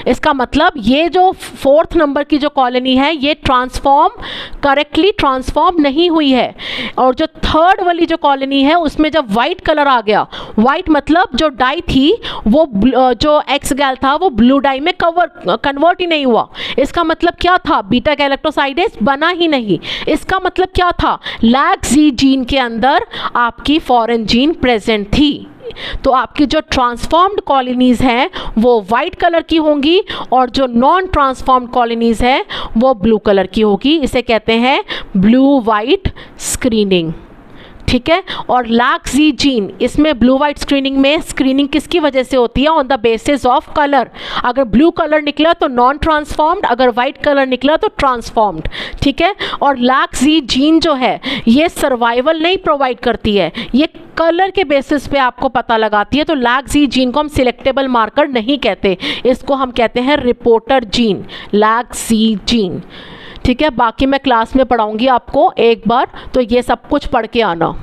इसका मतलब ये जो 4th नंबर की जो कॉलोनी है ये करेक्टली ट्रांसफॉर्म नहीं हुई है। और जो 3rd वाली जो कॉलोनी है उसमें जब वाइट कलर आ गया, वाइट मतलब जो डाई थी वो जो एक्स गैल था वो ब्लू डाई में कन्वर्ट ही नहीं हुआ। इसका मतलब क्या था? बीटा गैलेक्टोसाइडेस बना ही नहीं। इसका मतलब क्या था? लैग जी जीन के अंदर आपकी फॉरेन जीन प्रेजेंट थी। तो आपकी जो ट्रांसफॉर्म्ड कॉलोनीज हैं वो वाइट कलर की होंगी और जो नॉन ट्रांसफॉर्म्ड कॉलोनीज हैं वो ब्लू कलर की होगी। इसे कहते हैं ब्लू वाइट स्क्रीनिंग। ठीक है, और लैग जी जीन, इसमें ब्लू वाइट स्क्रीनिंग में स्क्रीनिंग किसकी वजह से होती है? On the basis of colour. अगर ब्लू कलर निकला तो नॉन ट्रांसफॉर्म्ड, अगर वाइट कलर निकला तो ट्रांसफॉर्म्ड। ठीक है, और लैग जी जीन जो है ये सर्वाइवल नहीं प्रोवाइड करती है, ये कलर के बेसिस पे आपको पता लगाती है। तो लैग जी जीन को हम सिलेक्टेबल मार्कर नहीं कहते, इसको हम कहते हैं रिपोर्टर जीन, लैग जी जीन। ठीक है, बाकी मैं क्लास में पढ़ाऊंगी आपको एक बार, तो ये सब कुछ पढ़ के आना।